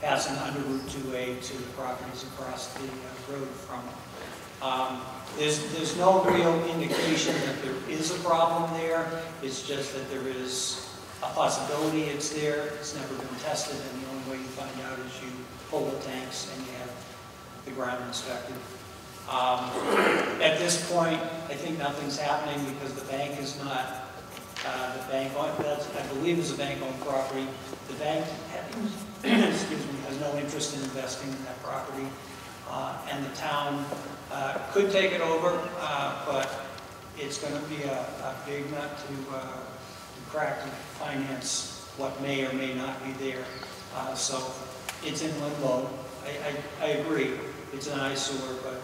S4: passing under Route 2A to the properties across the road from it. There's no real indication that there is a problem there. It's just that there is a possibility it's there. It's never been tested, and the only way you find out is you pull the tanks and you have the ground inspected. At this point, I think nothing's happening because the bank is not, the bank, that's, I believe is a bank-owned property. The bank, excuse me, has no interest in investing in that property. And the town could take it over, but it's going to be a big nut to crack to finance what may or may not be there. So it's in limbo. I agree. It's an eyesore, but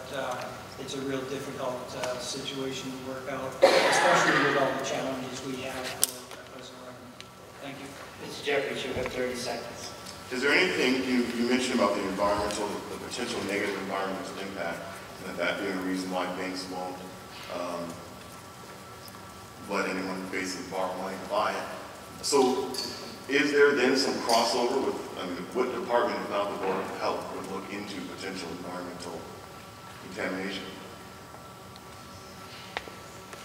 S4: it's a real difficult situation to work out, especially with all the challenges we have for present revenue. Thank you.
S1: Mr. Jeffries, you have 30 seconds.
S5: Is there anything you mentioned about the environmental, the potential negative environmental impact, and that being a reason why banks won't let anyone basically borrow money to buy it? So, is there then some crossover with, I mean, what department, if not the Board of Health, would look into potential environmental contamination?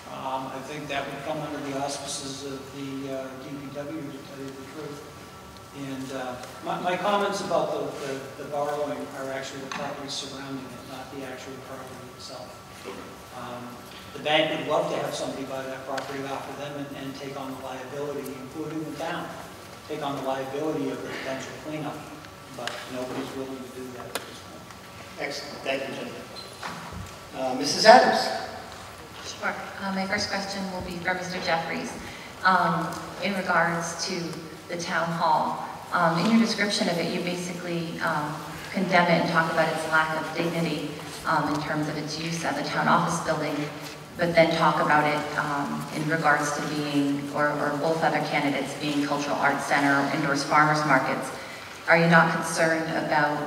S4: I think that would come under the auspices of the DPW, to tell you the truth. And my comments about the borrowing are actually the property surrounding it, not the actual property itself.
S5: Okay.
S4: The bank would love to have somebody buy that property off of them and take on the liability, including the town. take on the liability of the potential cleanup, but nobody's willing to do that at this point.
S1: Excellent, thank you, gentlemen. Mrs. Adams?
S3: Sure. My first question will be for Mr. Jeffries. In regards to the town hall, in your description of it, you basically condemn it and talk about its lack of dignity in terms of its use as a town office building, but then talk about it in regards to being, or both other candidates being cultural arts center or indoors farmers markets. Are you not concerned about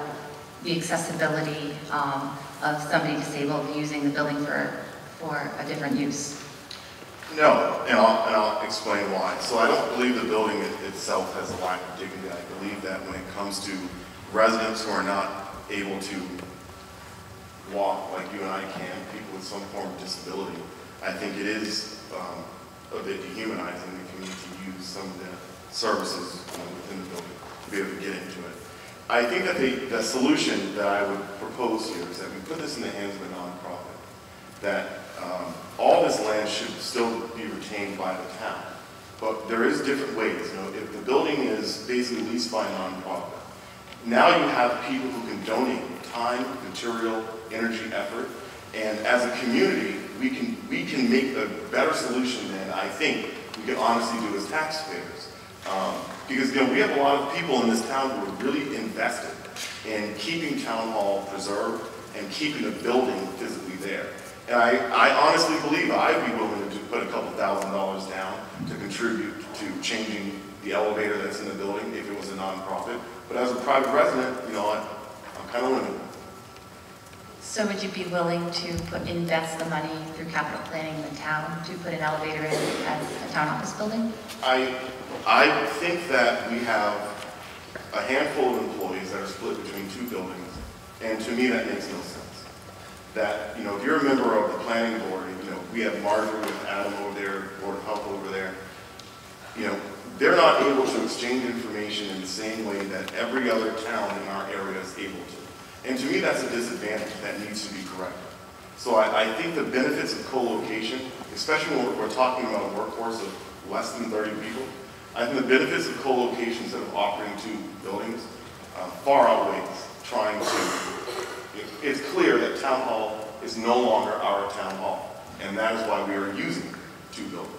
S3: the accessibility of somebody disabled using the building for a different use?
S5: No, and I'll explain why. So I don't believe the building itself has a lack of dignity. I believe that when it comes to residents who are not able to walk like you and I can, people with some form of disability, I think it is a bit dehumanizing if you need to use some of the services within the building to be able to get into it. I think that the solution that I would propose here is that we put this in the hands of a nonprofit, that all this land should still be retained by the town. But there is different ways. If the building is basically leased by a nonprofit, now you have people who can donate time, material, energy, effort, and as a community, we can make a better solution than I think we can honestly do as taxpayers. Because we have a lot of people in this town who are really invested in keeping town hall preserved and keeping the building physically there. And I honestly believe I'd be willing to put a couple $1,000s down to contribute to changing the elevator that's in the building if it was a nonprofit. But as a private resident, I'm kind of limited.
S3: So would you be willing to invest the money through capital planning in the town to put an elevator in as a town office building?
S5: I think that we have a handful of employees that are split between two buildings, and to me that makes no sense. That, if you're a member of the planning board, we have Marjorie with Adam over there, Board of Health over there, they're not able to exchange information in the same way that every other town in our area is able to. And to me, that's a disadvantage that needs to be corrected. So I think the benefits of co-location, especially when we're talking about a workforce of less than 30 people, I think the benefits of co-location instead of operating two buildings far outweighs trying to. It's clear that town hall is no longer our town hall, and that is why we are using two buildings.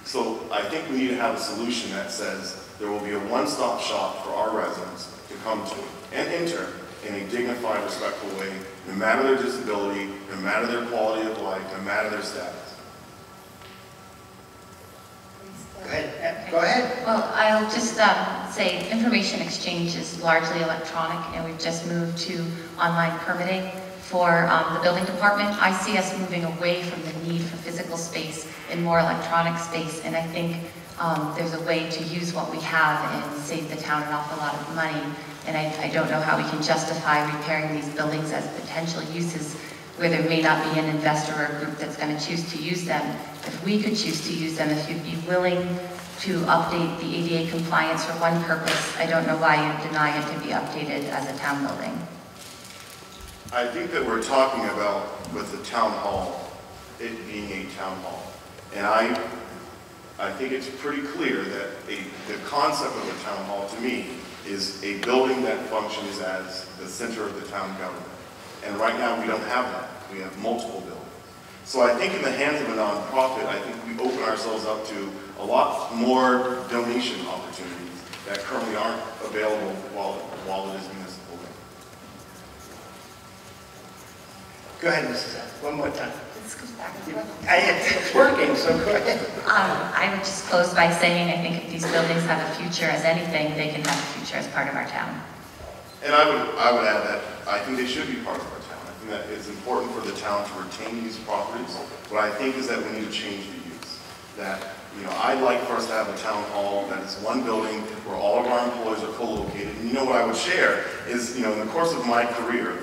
S5: So I think we need to have a solution that says there will be a one-stop shop for our residents to come to and enter in a dignified, respectful way, no matter their disability, no matter their quality of life, no matter their status.
S1: Go ahead. Go ahead.
S3: Well, I'll just say information exchange is largely electronic, and we've just moved to online permitting for the building department. I see us moving away from the need for physical space and more electronic space, and I think there's a way to use what we have and save the town an awful lot of money, and I don't know how we can justify repairing these buildings as potential uses where there may not be an investor or a group that's going to choose to use them. If we could choose to use them, if you'd be willing to update the ADA compliance for one purpose, I don't know why you deny it to be updated as a town building.
S5: I think that we're talking about, with the town hall, it being a town hall. And I think it's pretty clear that the concept of a town hall, to me, is a building that functions as the center of the town government. And right now, we don't have that. We have multiple buildings. So I think in the hands of a nonprofit, I think we open ourselves up to a lot more donation opportunities that currently aren't available while it is municipal.
S1: Go ahead, Mrs. Adams. One more time.
S3: This goes back and forth.
S1: It's working, so go ahead.
S3: I would just close by saying I think if these buildings have a future as anything, they can have a future as part of our town.
S5: And I would add that I think they should be part of our town. I think that it's important for the town to retain these properties. What I think is that we need to change the use. That, I'd like for us to have a town hall that is one building where all of our employees are co-located. And what I would share is, in the course of my career,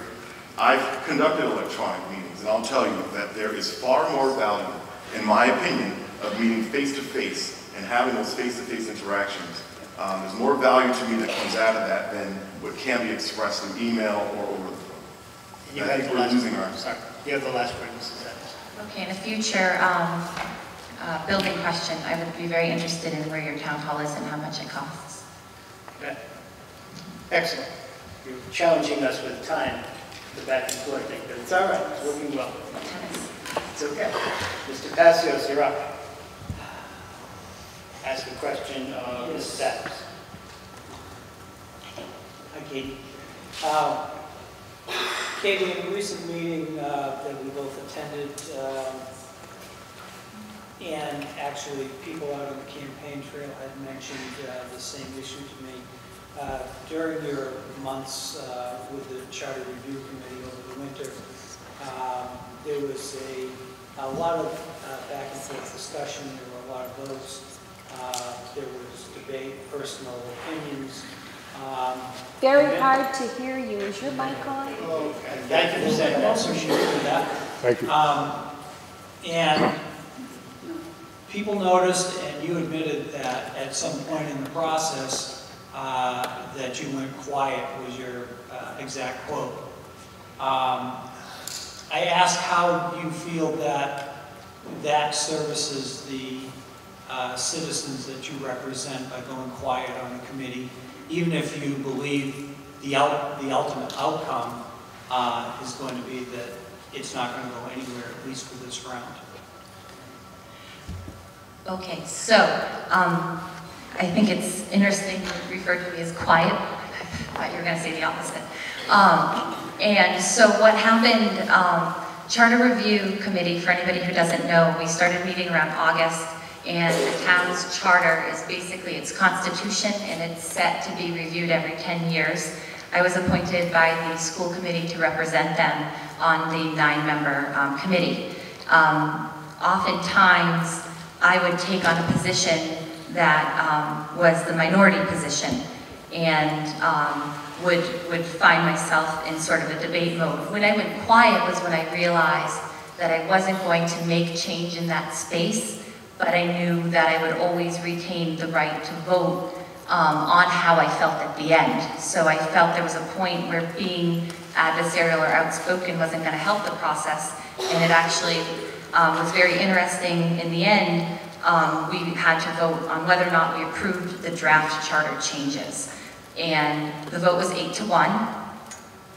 S5: I've conducted electronic meetings, and I'll tell you that there is far more value, in my opinion, of meeting face-to-face and having those face-to-face interactions. There's more value to me that comes out of that than what can be expressed through email or over the phone.
S1: You have the last word. Sorry. You have the last word, Mrs. Adams.
S3: Okay, in a future building question, I would be very interested in where your town hall is and how much it costs.
S1: Okay. Excellent. You're challenging us with time, the back and forth thing, but it's all right. It's working well. It's okay. Mr. Passios, you're up. Ask a question of Ms. Sachs.
S6: Hi, Katey. Katey, in a recent meeting that we both attended, and actually people out on the campaign trail had mentioned the same issue to me. During your months with the Charter Review Committee over the winter, there was a lot of back and forth discussion. There were a lot of votes. There was debate, personal opinions.
S7: Very hard to hear you. Is your mic on?
S1: Okay. Thank you for saying that.
S6: Appreciate that.
S8: Thank you.
S6: And people noticed, and you admitted that at some point in the process, that you went quiet was your exact quote. I asked how you feel that that services the citizens that you represent by going quiet on the committee, even if you believe the ultimate outcome is going to be that it's not going to go anywhere, at least for this round.
S3: Okay, so I think it's interesting you referred to me as quiet. I thought you were going to say the opposite. And so what happened, Charter Review Committee, for anybody who doesn't know, we started meeting around August, and the town's charter is basically its constitution, and it's set to be reviewed every 10 years. I was appointed by the school committee to represent them on the 9-member committee. Oftentimes, I would take on a position that was the minority position, and would find myself in sort of a debate mode. When I went quiet was when I realized that I wasn't going to make change in that space, but I knew that I would always retain the right to vote on how I felt at the end. So I felt there was a point where being adversarial or outspoken wasn't going to help the process, and it actually was very interesting. In the end, we had to vote on whether or not we approved the draft charter changes. And the vote was 8-1,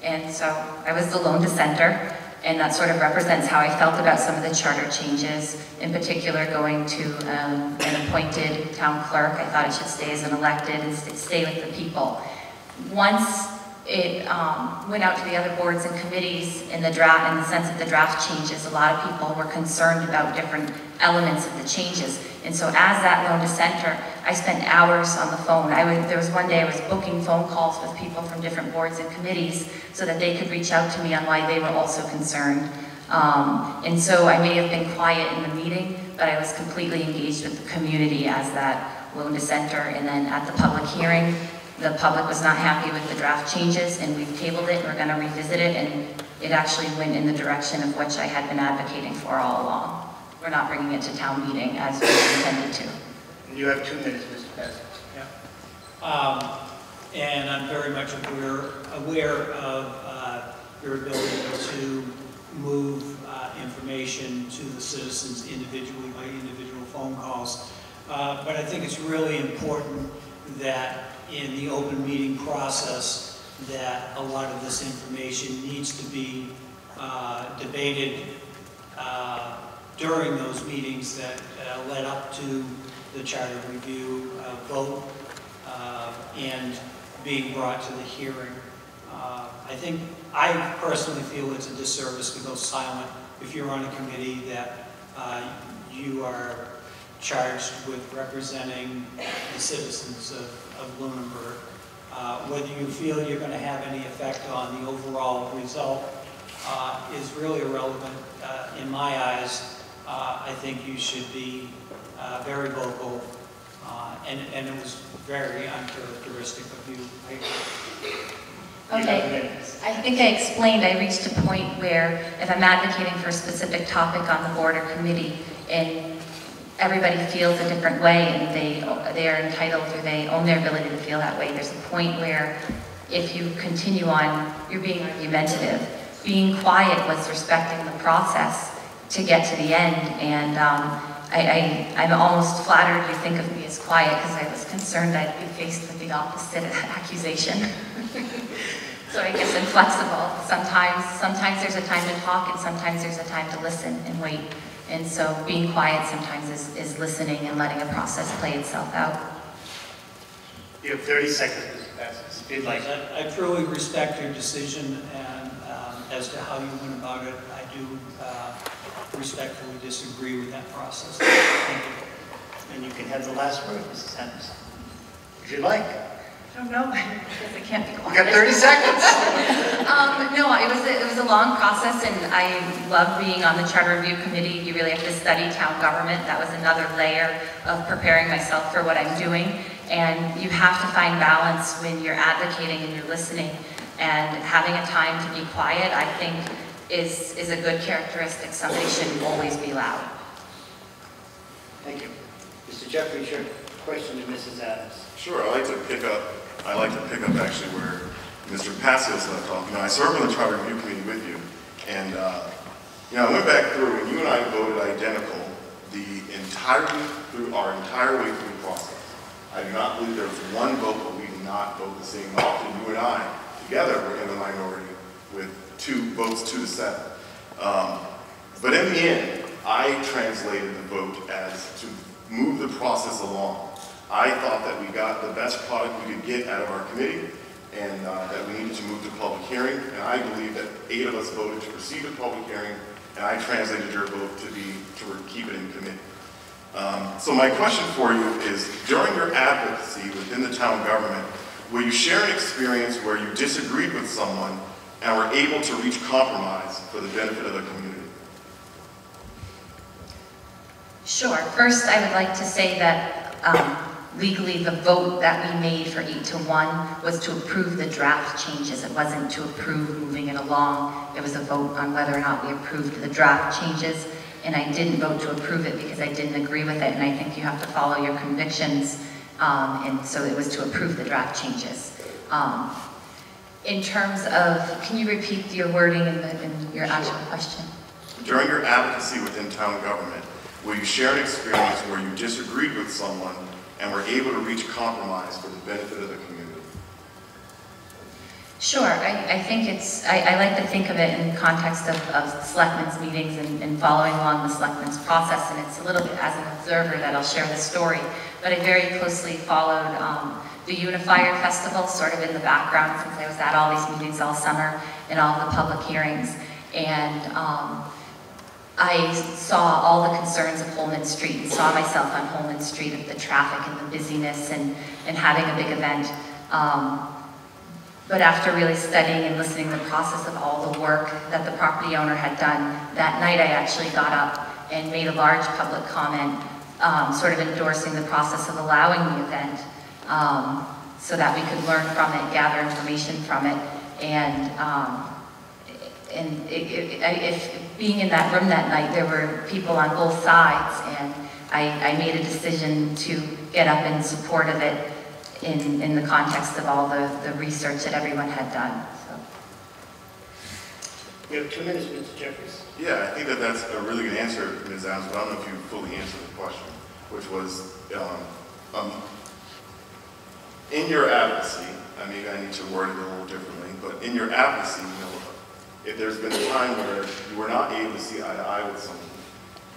S3: and so I was the lone dissenter, and that sort of represents how I felt about some of the charter changes, in particular going to an appointed town clerk. I thought it should stay as an elected and stay with the people. Once it went out to the other boards and committees in the draft, in the sense of the draft changes, a lot of people were concerned about different elements of the changes. And so as that lone dissenter, I spent hours on the phone. There was one day I was booking phone calls with people from different boards and committees so that they could reach out to me on why they were also concerned. And so I may have been quiet in the meeting, but I was completely engaged with the community as that lone dissenter. And then at the public hearing, the public was not happy with the draft changes, and we've tabled it, and we're going to revisit it, and it actually went in the direction of which I had been advocating for all along. We're not bringing it to town meeting as we intended to.
S1: And you have 2 minutes, Mr. Passios.
S6: Yeah. And I'm very much aware of your ability to move information to the citizens individually by individual phone calls. But I think it's really important that in the open meeting process that a lot of this information needs to be debated during those meetings that led up to the charter review vote and being brought to the hearing. I personally feel it's a disservice to go silent if you're on a committee that you are charged with representing the citizens of Lunenburg. Whether you feel you're going to have any effect on the overall result is really irrelevant in my eyes. I think you should be very vocal, and it was very uncharacteristic of you.
S3: Okay, I think I explained, I reached a point where if I'm advocating for a specific topic on the board or committee, and everybody feels a different way, and they are entitled, or they own their ability to feel that way, there's a point where if you continue on, you're being argumentative. Being quiet was respecting the process, to get to the end. And I'm almost flattered you think of me as quiet because I was concerned I'd be faced with the opposite accusation. So I guess I'm flexible. Sometimes there's a time to talk and sometimes there's a time to listen and wait. And so being quiet sometimes is listening and letting a process play itself out.
S1: You have 30 seconds, Mr. Passios, if you'd like.
S6: I truly respect your decision, and as to how you went about it, I do respectfully disagree with that process. Thank you.
S1: And you can have the last word, Mrs. Henderson, if you'd like.
S3: I don't know, because I can't be
S1: You
S3: quiet.
S1: got 30 seconds.
S3: No, it was a long process, and I love being on the Charter Review Committee. You really have to study town government. That was another layer of preparing myself for what I'm doing. And you have to find balance when you're advocating and you're listening. And having a time to be quiet, I think, is a good characteristic. Somebody shouldn't always be loud.
S1: Thank you. Mr. Jeffries, your question to Mrs. Adams.
S5: Sure, I like to pick up actually where Mr. Passios left off. I served on the Charter Review Committee with you, and I went back through, and you and I voted identical through our entire way through the process. I do not believe there was one vote where we did not vote the same. Often you and I together were in the minority with 2 votes 2-7. But in the end, I translated the vote as to move the process along. I thought that we got the best product we could get out of our committee, and that we needed to move to public hearing. And I believe that 8 of us voted to proceed to public hearing, and I translated your vote to keep it in committee. So my question for you is, during your advocacy within the town government, will you share an experience where you disagreed with someone and were able to reach compromise for the benefit of the community?
S3: Sure. First, I would like to say that legally the vote that we made for 8-1 was to approve the draft changes. It wasn't to approve moving it along. It was a vote on whether or not we approved the draft changes. And I didn't vote to approve it because I didn't agree with it, and I think you have to follow your convictions, and so it was to approve the draft changes. In terms of, can you repeat your wording in your actual question?
S5: During your advocacy within town government, will you share an experience where you disagreed with someone and were able to reach compromise for the benefit of the community?
S3: Sure. I think I like to think of it in the context of Selectmen's meetings and following along the Selectmen's process, and it's a little bit as an observer that I'll share the story. But I very closely followed the Unifier Festival sort of in the background, since I was at all these meetings all summer and all the public hearings. And I saw all the concerns of Holman Street and saw myself on Holman Street of the traffic and the busyness and having a big event. But after really studying and listening to the process of all the work that the property owner had done, that night I actually got up and made a large public comment, sort of endorsing the process of allowing the event, so that we could learn from it, gather information from it, and being in that room that night, there were people on both sides, and I made a decision to get up in support of it in the context of all the research that everyone had done. So.
S1: We have 2 minutes, Mr. Jeffries.
S5: Yeah, I think that's a really good answer, Ms. Adams, but I don't know if you fully answered the question, which was, in your advocacy, maybe I need to word it a little differently, but in your advocacy, if there's been a time where you were not able to see eye to eye with someone,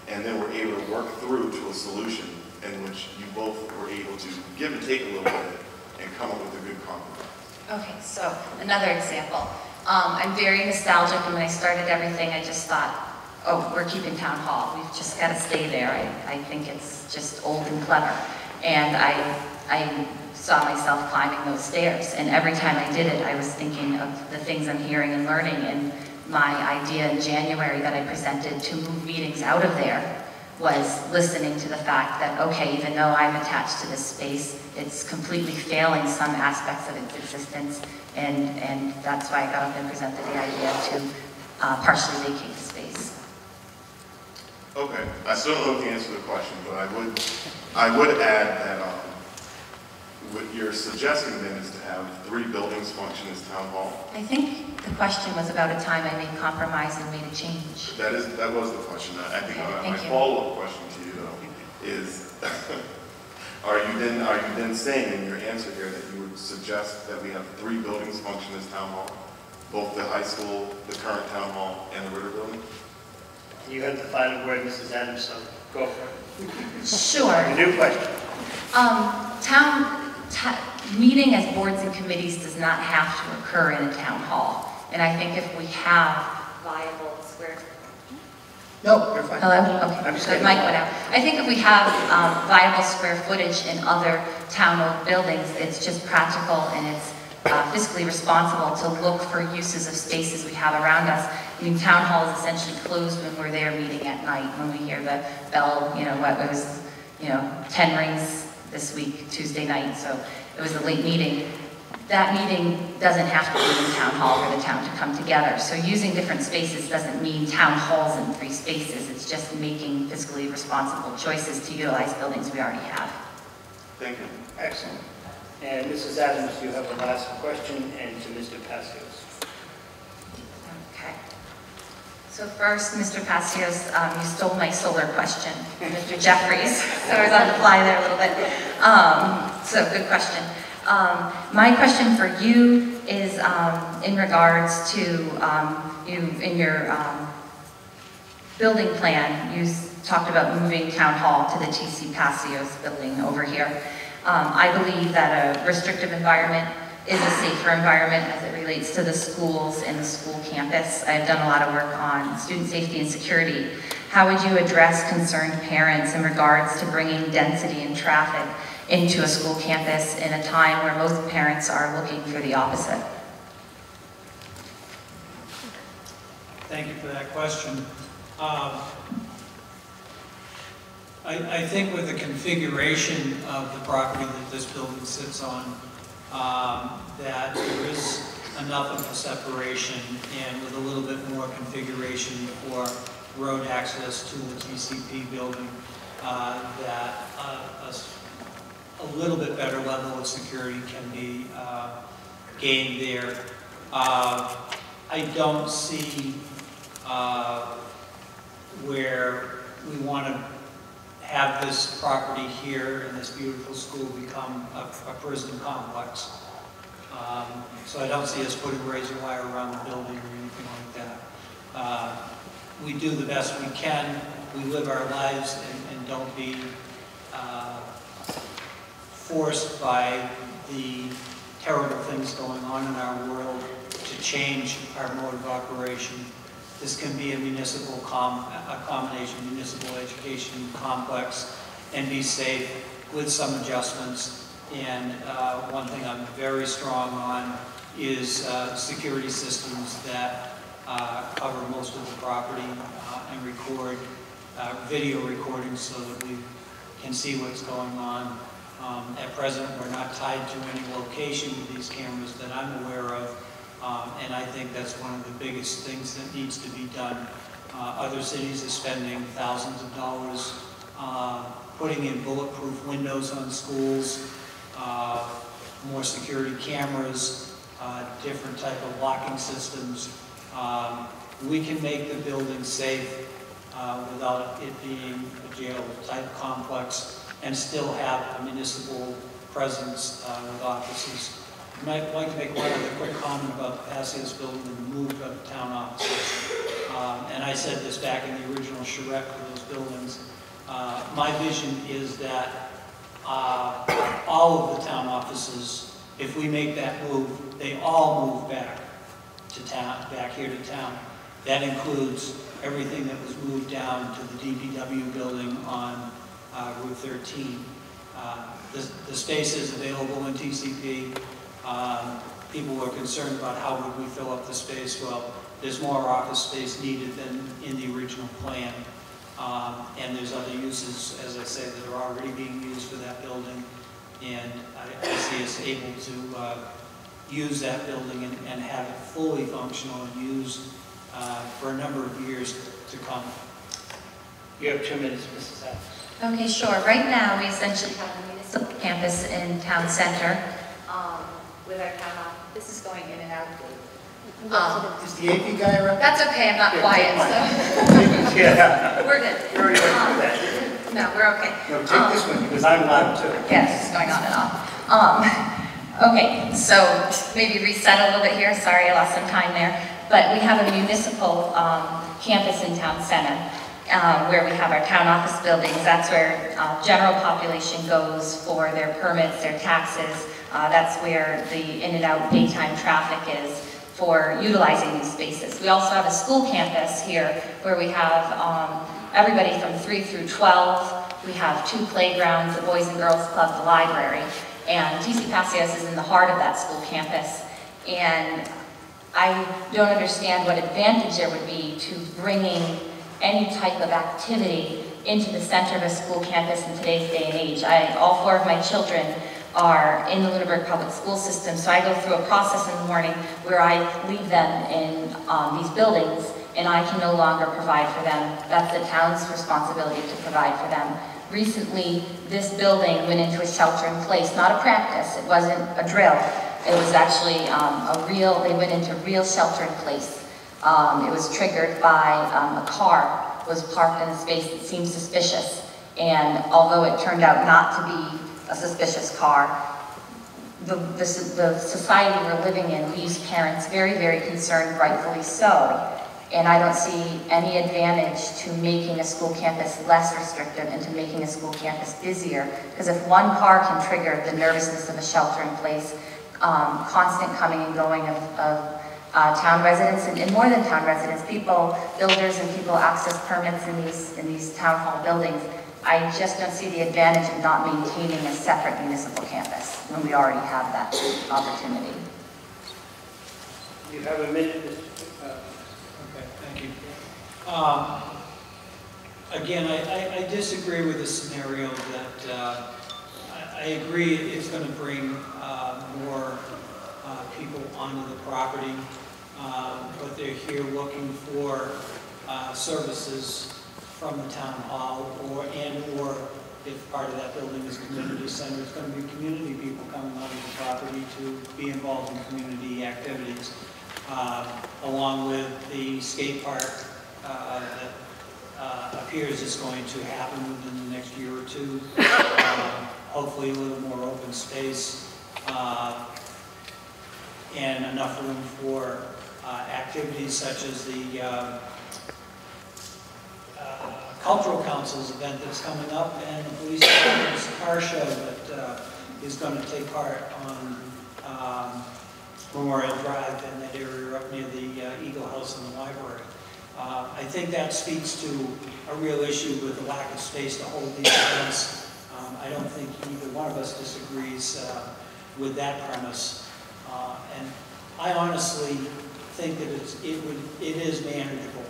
S5: and then were able to work through to a solution in which you both were able to give and take a little bit and come up with a good compromise.
S3: Okay, so another example. I'm very nostalgic, and when I started everything, I just thought, oh, we're keeping town hall. We've just got to stay there. I think it's just old and clever. And I saw myself climbing those stairs, and every time I did it, I was thinking of the things I'm hearing and learning, and my idea in January that I presented to move meetings out of there was listening to the fact that, okay, even though I'm attached to this space, it's completely failing some aspects of its existence, and that's why I got up and presented the idea to partially vacate the space.
S5: Okay, I still don't know the answer to the question, but I would add that what you're suggesting then is to have 3 buildings function as town hall?
S3: I think the question was about a time I made compromise and made a change.
S5: That was the question. I think
S3: Okay,
S5: my
S3: thank you.
S5: follow-up question to you though is, are you then saying in your answer here that you would suggest that we have 3 buildings function as town hall? Both the high school, the current town hall, and the Ritter building?
S1: You have the final word, Mrs. Adams, so go for it.
S3: Sure.
S1: A new question.
S3: Meeting as boards and committees does not have to occur in a town hall. And I think if we have viable square...
S1: No, you're fine.
S3: Hello? Okay,
S1: I'm just
S3: the
S1: kidding.
S3: mic went out. I think if we have viable square footage in other town-owned buildings, it's just practical and it's fiscally responsible to look for uses of spaces we have around us. I mean, town hall is essentially closed when we're there meeting at night, when we hear the bell, you know, what it was, 10 rings this week, Tuesday night, so it was a late meeting. That meeting doesn't have to be in town hall for the town to come together. So using different spaces doesn't mean town halls in 3 spaces. It's just making fiscally responsible choices to utilize buildings we already have.
S5: Thank you.
S1: Excellent. And Mrs. Adams, you have the last question, and to Mr. Passios.
S3: Okay. So first, Mr. Passios, you stole my solar question from Mr. Jeffries, so I was on the fly there a little bit. So good question. My question for you is in regards to you in your building plan, you talked about moving town hall to the TC Passios building over here. I believe that a restrictive environment is a safer environment as it relates to the schools and the school campus. I've done a lot of work on student safety and security. How would you address concerned parents in regards to bringing density and traffic into a school campus in a time where most parents are looking for the opposite?
S6: Thank you for that question. I think with the configuration of the property that this building sits on, that there is enough of a separation, and with a little bit more configuration for road access to the TCP building, that a little bit better level of security can be gained there. I don't see where we want to have this property here and this beautiful school become a prison complex. So I don't see us putting razor wire around the building or anything like that. We do the best we can. We live our lives and don't be forced by the terrible things going on in our world to change our mode of operation. This can be a municipal a combination municipal education complex and be safe with some adjustments. And one thing I'm very strong on is security systems that cover most of the property and record video recordings so that we can see what's going on. At present, we're not tied to any location with these cameras that I'm aware of. And I think that's one of the biggest things that needs to be done. Other cities are spending thousands of dollars putting in bulletproof windows on schools, more security cameras, different type of locking systems. We can make the building safe without it being a jail type complex and still have a municipal presence with offices. I might like to make one other quick comment about the Passios building and the move of the town offices. And I said this back in the original charrette for those buildings. My vision is that all of the town offices, if we make that move, they all move back to town, back here to town. That includes everything that was moved down to the DPW building on Route 13. The space is available in TCP. People were concerned about how would we fill up the space. Well, there's more office space needed than in the original plan. And there's other uses, as I say, that are already being used for that building. And I see us able to use that building and have it fully functional and used for a number of years to come.
S1: You have 2 minutes, Mrs. Adams.
S3: Okay, sure. Right now, we essentially have a municipal campus in town center with our town office. This is going in and out.
S4: Is the AP guy around?
S3: That's okay, I'm not quiet, so
S1: Yeah.
S3: we're good.
S1: You already went through that.
S3: No, we're okay.
S4: No, take this one because I'm loud too.
S3: Yes, it's going on and off. Okay, so maybe reset a little bit here. Sorry, I lost some time there. But we have a municipal campus in town center where we have our town office buildings. That's where general population goes for their permits, their taxes. That's where the in and out daytime traffic is for utilizing these spaces. We also have a school campus here where we have everybody from 3 through 12. We have 2 playgrounds, the Boys and Girls Club, the library, and TC Passios is in the heart of that school campus. And I don't understand what advantage there would be to bringing any type of activity into the center of a school campus in today's day and age. All 4 of my children are in the Lunenburg public school system, so I go through a process in the morning where I leave them in these buildings, and I can no longer provide for them. That's the town's responsibility to provide for them. Recently, this building went into a shelter-in-place, not a practice, it wasn't a drill. It was actually they went into real shelter-in-place. It was triggered by a car was parked in a space that seemed suspicious, and although it turned out not to be a suspicious car, the society we're living in leaves parents very, very concerned, rightfully so. And I don't see any advantage to making a school campus less restrictive and to making a school campus busier. Because if one car can trigger the nervousness of a shelter-in-place, constant coming and going of town residents, and more than town residents, builders and people access permits in these town hall buildings, I just don't see the advantage of not maintaining a separate municipal campus when we already have that opportunity.
S1: You have a minute, Mr.
S6: Okay, thank you. Again, I disagree with the scenario that I agree it's going to bring more people onto the property, but they're here looking for services from the town hall, or if part of that building is community center, it's going to be community people coming onto the property to be involved in community activities, along with the skate park that appears is going to happen within the next year or 2. Hopefully a little more open space and enough room for activities such as the Cultural Council's event that's coming up, and the police department's car show that is going to take part on Memorial Drive in that area up near the Eagle House and the library. I think that speaks to a real issue with the lack of space to hold these events. I don't think either one of us disagrees with that premise. And I honestly think that it is manageable.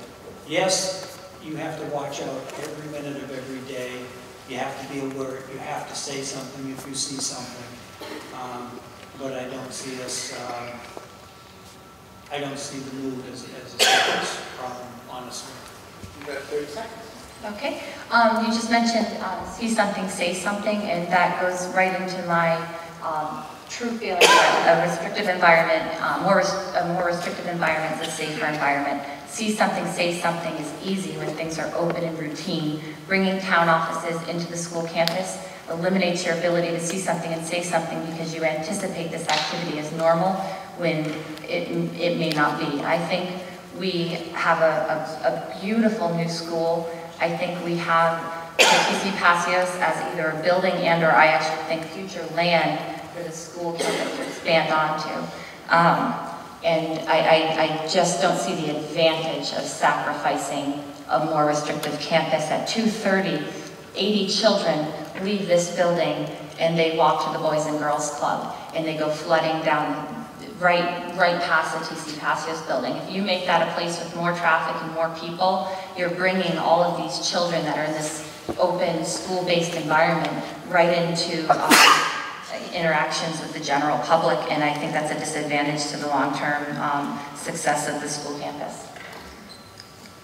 S6: Yes, you have to watch out every minute of every day. You have to be alert. You have to say something if you see something. But I don't see us. I don't see the move as a serious problem, honestly.
S1: You got 30 seconds.
S3: Okay. You just mentioned see something, say something, and that goes right into my true feeling that a restrictive environment, a more restrictive environment is a safer environment. See something, say something is easy when things are open and routine. Bringing town offices into the school campus eliminates your ability to see something and say something because you anticipate this activity as normal when it may not be. I think we have a beautiful new school. I think we have the TC Passios as either a building and or I actually think future land for the school campus to expand onto. And I just don't see the advantage of sacrificing a more restrictive campus. At 2:30, 80 children leave this building and they walk to the Boys and Girls Club and they go flooding down right past the TC Passios building. If you make that a place with more traffic and more people, you're bringing all of these children that are in this open school-based environment right into interactions with the general public, and I think that's a disadvantage to the long-term success of the school campus.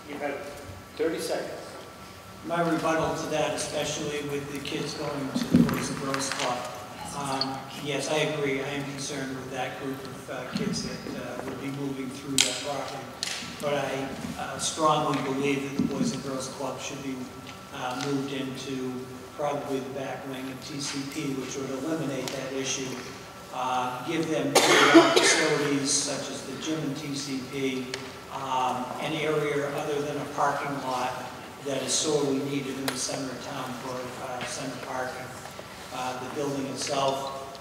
S1: You have 30 seconds.
S6: My rebuttal to that, especially with the kids going to the Boys and Girls Club, yes, I agree. I am concerned with that group of kids that would be moving through that property. But I strongly believe that the Boys and Girls Club should be moved into probably the back wing of TCP, which would eliminate that issue. Give them facilities such as the gym and TCP, an area other than a parking lot that is sorely needed in the center of town for center parking. The building itself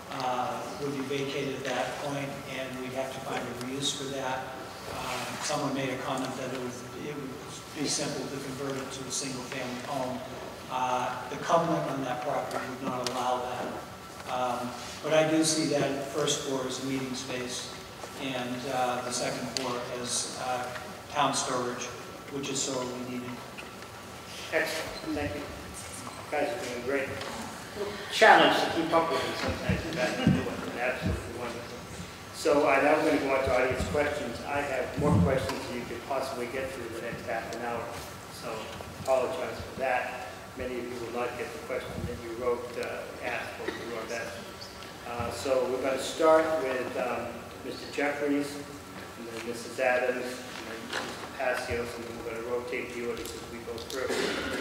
S6: would be vacated at that point, and we'd have to find a reuse for that. Someone made a comment that it would be simple to convert it to a single-family home. The covenant on that property would not allow that. But I do see that first floor as meeting space, and the second floor as town storage, which is sorely needed.
S1: Excellent, thank you. You guys are doing great. Challenge to keep up with it sometimes. You guys are doing absolutely wonderful. So now we're going to go on to audience questions. I have more questions than you could possibly get through the next half an hour. So apologize for that. Many of you will not get the question that you wrote, asked, but we wrote that. So we're going to start with Mr. Jeffries, and then Mrs. Adams, and then Mr. Passios, and then we're going to rotate the orders as we go through.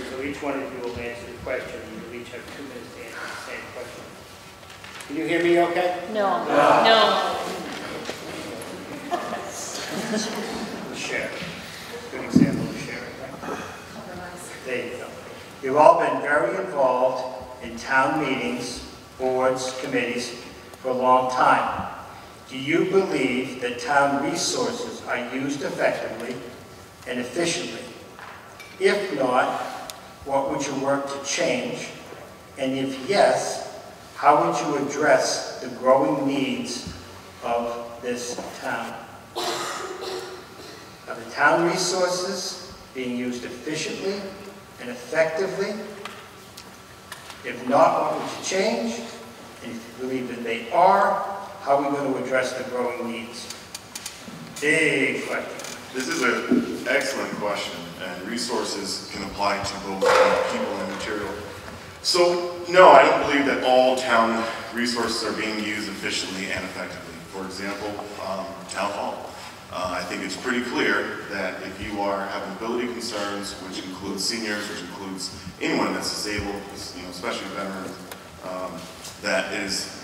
S1: So each one of you will answer the question, and you'll each have 2 minutes to answer the same question. Can you hear me okay?
S7: No. No.
S1: Share. Good example of sharing, right? There you go. You've all been very involved in town meetings, boards, committees for a long time. Do you believe that town resources are used effectively and efficiently? If not, what would you work to change? And if yes, how would you address the growing needs of this town? Are the town resources being used efficiently and effectively? If not, what would you change? And if you believe that they are, how are we going to address the growing needs? Big question.
S5: This is an excellent question, and resources can apply to both people and material. So, no, I don't believe that all town resources are being used efficiently and effectively. For example, town hall. I think it's pretty clear that if you are having mobility concerns, which includes seniors, which includes anyone that's disabled, especially veterans, that is,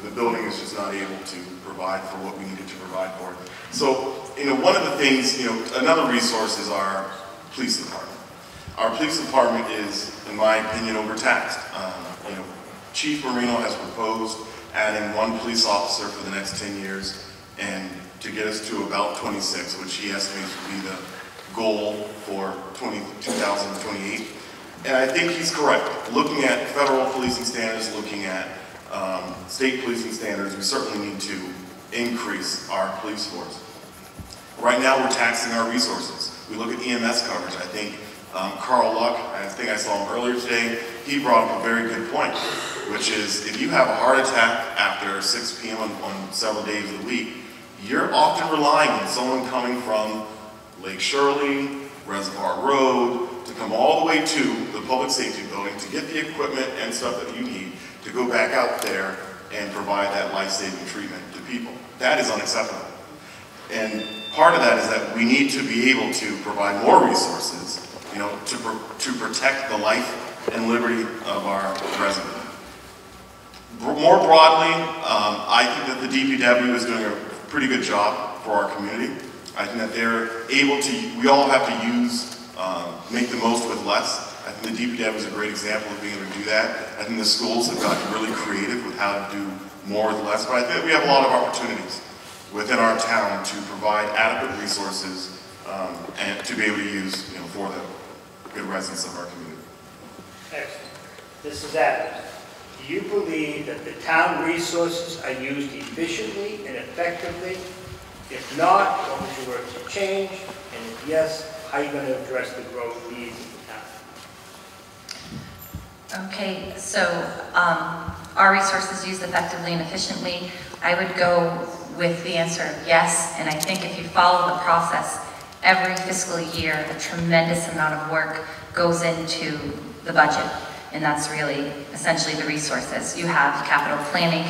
S5: the building is just not able to provide for what we needed to provide for. So, one of the things, another resource is our police department. Our police department is, in my opinion, overtaxed. Chief Marino has proposed adding 1 police officer for the next 10 years, and to get us to about 26, which he estimates would be the goal for 2028. And I think he's correct. Looking at federal policing standards, looking at state policing standards, we certainly need to increase our police force. Right now, we're taxing our resources. We look at EMS coverage. I think Carl Luck, I think I saw him earlier today, he brought up a very good point, which is if you have a heart attack after 6 p.m. on several days of the week, you're often relying on someone coming from Lake Shirley, Reservoir Road, to come all the way to the public safety building to get the equipment and stuff that you need to go back out there and provide that life-saving treatment to people. That is unacceptable. And part of that is that we need to be able to provide more resources, to protect the life and liberty of our residents. More broadly, I think that the DPW is doing a pretty good job for our community. I think that they're able to, we all have to make the most with less. I think the DPW is a great example of being able to do that. I think the schools have gotten really creative with how to do more with less, but I think we have a lot of opportunities within our town to provide adequate resources and to be able to use for the good residents of our community.
S1: Excellent. Mrs. Adams, do you believe that the town resources are used efficiently and effectively? If not, what would you work to change? And if yes, how are you going to address the growth needs of the town?
S3: Okay, so are resources used effectively and efficiently? I would go with the answer of yes, and I think if you follow the process, every fiscal year, a tremendous amount of work goes into the budget. And that's really essentially the resources. You have capital planning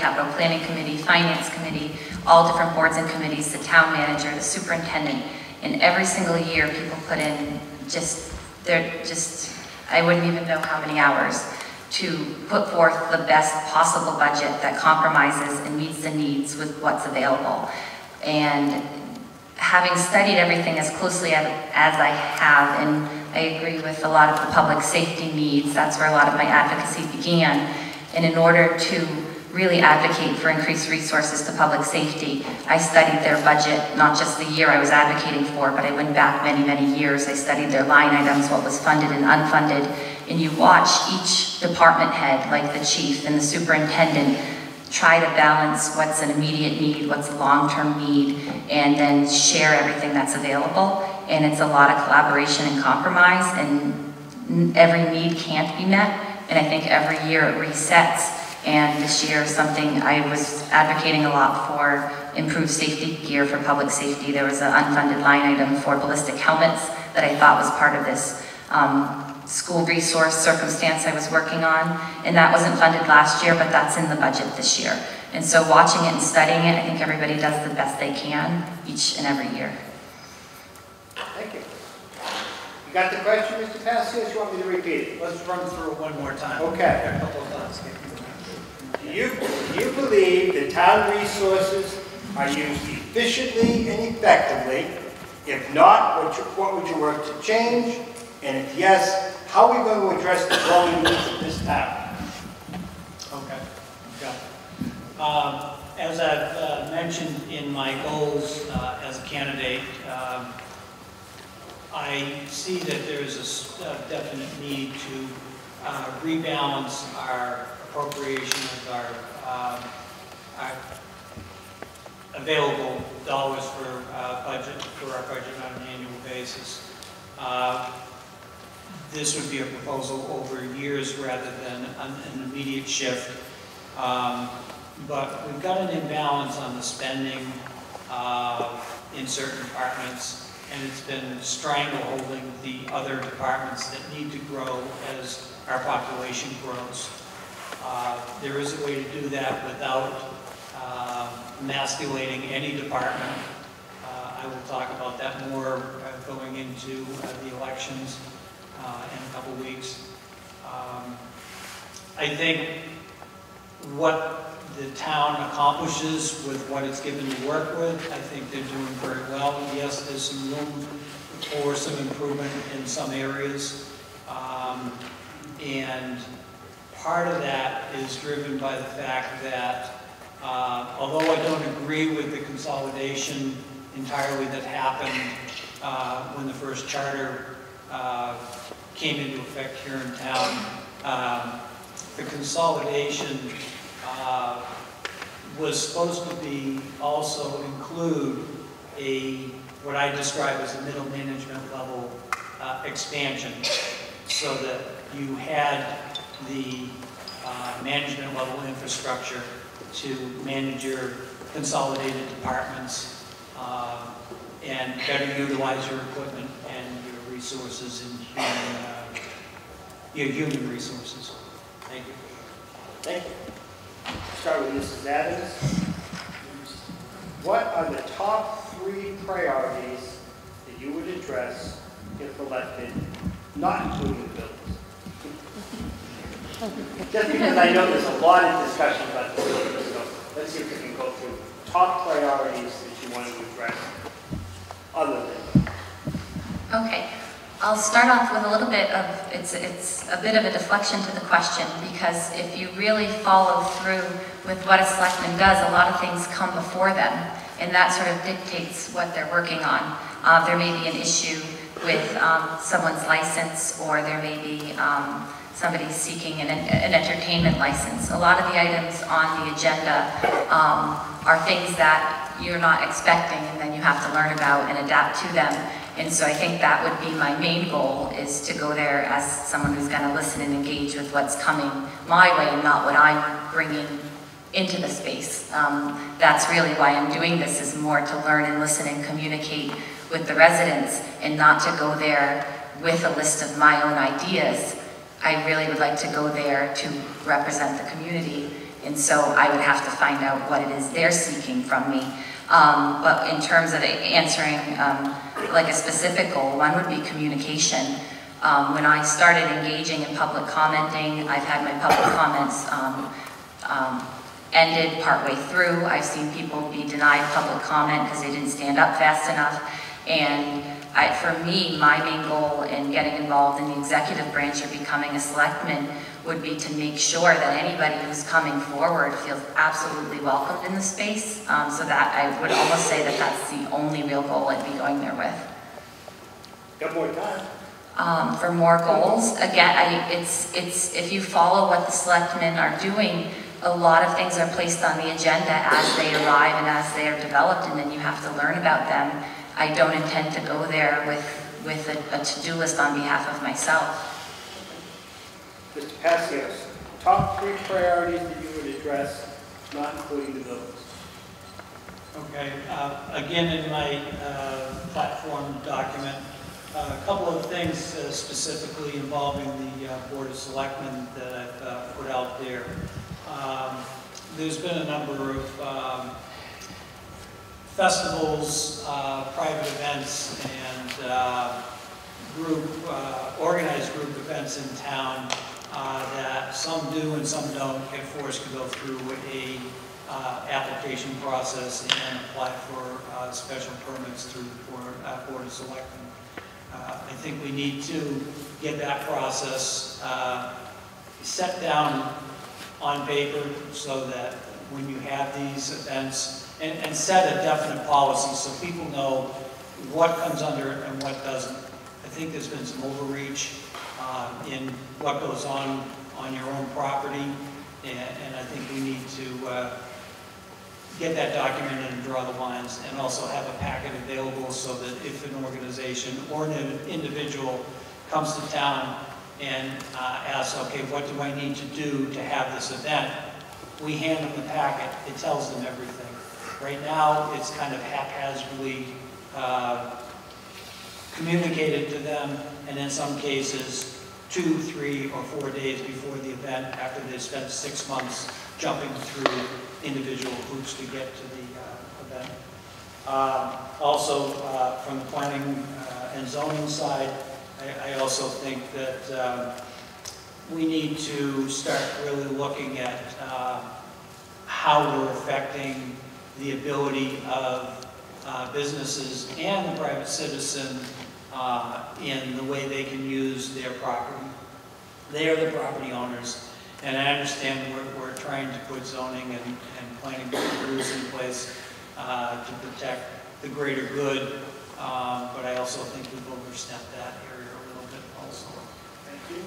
S3: committee, finance committee, all different boards and committees, the town manager, the superintendent. And every single year people put in I wouldn't even know how many hours to put forth the best possible budget that compromises and meets the needs with what's available. And having studied everything as closely as I have, and I agree with a lot of the public safety needs, that's where a lot of my advocacy began. And in order to really advocate for increased resources to public safety, I studied their budget, not just the year I was advocating for, but I went back many, many years. I studied their line items, what was funded and unfunded, and you watch each department head, like the chief and the superintendent, try to balance what's an immediate need, what's a long-term need, and then share everything that's available. And it's a lot of collaboration and compromise, and every need can't be met. And I think every year it resets. And this year, something I was advocating a lot for, improved safety gear for public safety. There was an unfunded line item for ballistic helmets that I thought was part of this school resource circumstance I was working on. And that wasn't funded last year, but that's in the budget this year. And so watching it and studying it, I think everybody does the best they can each and every year.
S1: Thank you. You got the question, Mr. Passios? You want me to repeat it?
S6: Let's run through it one more time.
S1: Okay.
S6: A couple of thoughts.
S1: Do you believe the town resources are used efficiently and effectively? If not, what would you work to change? And if yes, how are we going to address the growing needs of this town?
S6: Okay. As I've mentioned in my goals as a candidate, I see that there is a definite need to rebalance our appropriation of our available dollars for our budget on an annual basis. This would be a proposal over years rather than an immediate shift. But we've got an imbalance on the spending in certain departments, and it's been strangleholding the other departments that need to grow as our population grows. There is a way to do that without emasculating any department. I will talk about that more going into the elections in a couple weeks. I think what the town accomplishes with what it's given to work with, I think they're doing very well. Yes, there's some room for some improvement in some areas. And part of that is driven by the fact that although I don't agree with the consolidation entirely that happened when the first charter came into effect here in town, the consolidation was supposed to be also include what I describe as a middle management level expansion, so that you had the management level infrastructure to manage your consolidated departments and better utilize your equipment and your resources and your human resources. Thank you.
S1: Thank you. Start with Mrs. Adams. What are the top 3 priorities that you would address if elected, not including the buildings? Just because I know there's a lot of discussion about the buildings, so let's see if we can go through top priorities that you want to address other than.
S3: Okay. I'll start off with a little bit of, it's a bit of a deflection to the question, because if you really follow through with what a selectman does, a lot of things come before them, and that sort of dictates what they're working on. There may be an issue with someone's license, or there may be somebody seeking an entertainment license. A lot of the items on the agenda are things that you're not expecting, and then you have to learn about and adapt to them. And so I think that would be my main goal, is to go there as someone who's going to listen and engage with what's coming my way and not what I'm bringing into the space. That's really why I'm doing this, is more to learn and listen and communicate with the residents, and not to go there with a list of my own ideas. I really would like to go there to represent the community, and so I would have to find out what it is they're seeking from me. But in terms of answering like a specific goal, one would be communication. When I started engaging in public commenting, I've had my public comments ended partway through. I've seen people be denied public comment because they didn't stand up fast enough. And for me, my main goal in getting involved in the executive branch or becoming a selectman would be to make sure that anybody who's coming forward feels absolutely welcomed in the space. So that I would almost say that that's the only real goal I'd be going there with.
S1: Got more time.
S3: For more goals, again, it's if you follow what the selectmen are doing, a lot of things are placed on the agenda as they arrive and as they are developed, and then you have to learn about them. I don't intend to go there with a to-do list on behalf of myself.
S8: Mr. Passios, top 3 priorities that you would address, not including the buildings.
S6: Okay, again, in my platform document, a couple of things specifically involving the Board of Selectmen that I've put out there. There's been a number of festivals, private events, and organized group events in town that some do and some don't get forced to go through a application process and apply for special permits through the Board of Selectmen. I think we need to get that process set down on paper so that when you have these events, and set a definite policy so people know what comes under it and what doesn't. I think there's been some overreach in what goes on your own property, and I think we need to get that documented and draw the lines, and also have a packet available so that if an organization or an individual comes to town and asks, okay, what do I need to do to have this event? We hand them the packet, it tells them everything. Right now, it's kind of haphazardly communicated to them, and in some cases, 2, 3, or 4 days before the event, after they've spent 6 months jumping through individual hoops to get to the event. Also, from the planning and zoning side, I also think that we need to start really looking at how we're affecting the ability of businesses and the private citizen in the way they can use their property. They are the property owners, and I understand we're trying to put zoning and planning rules in place to protect the greater good, but I also think we've overstepped that area a little bit also.
S8: Thank you.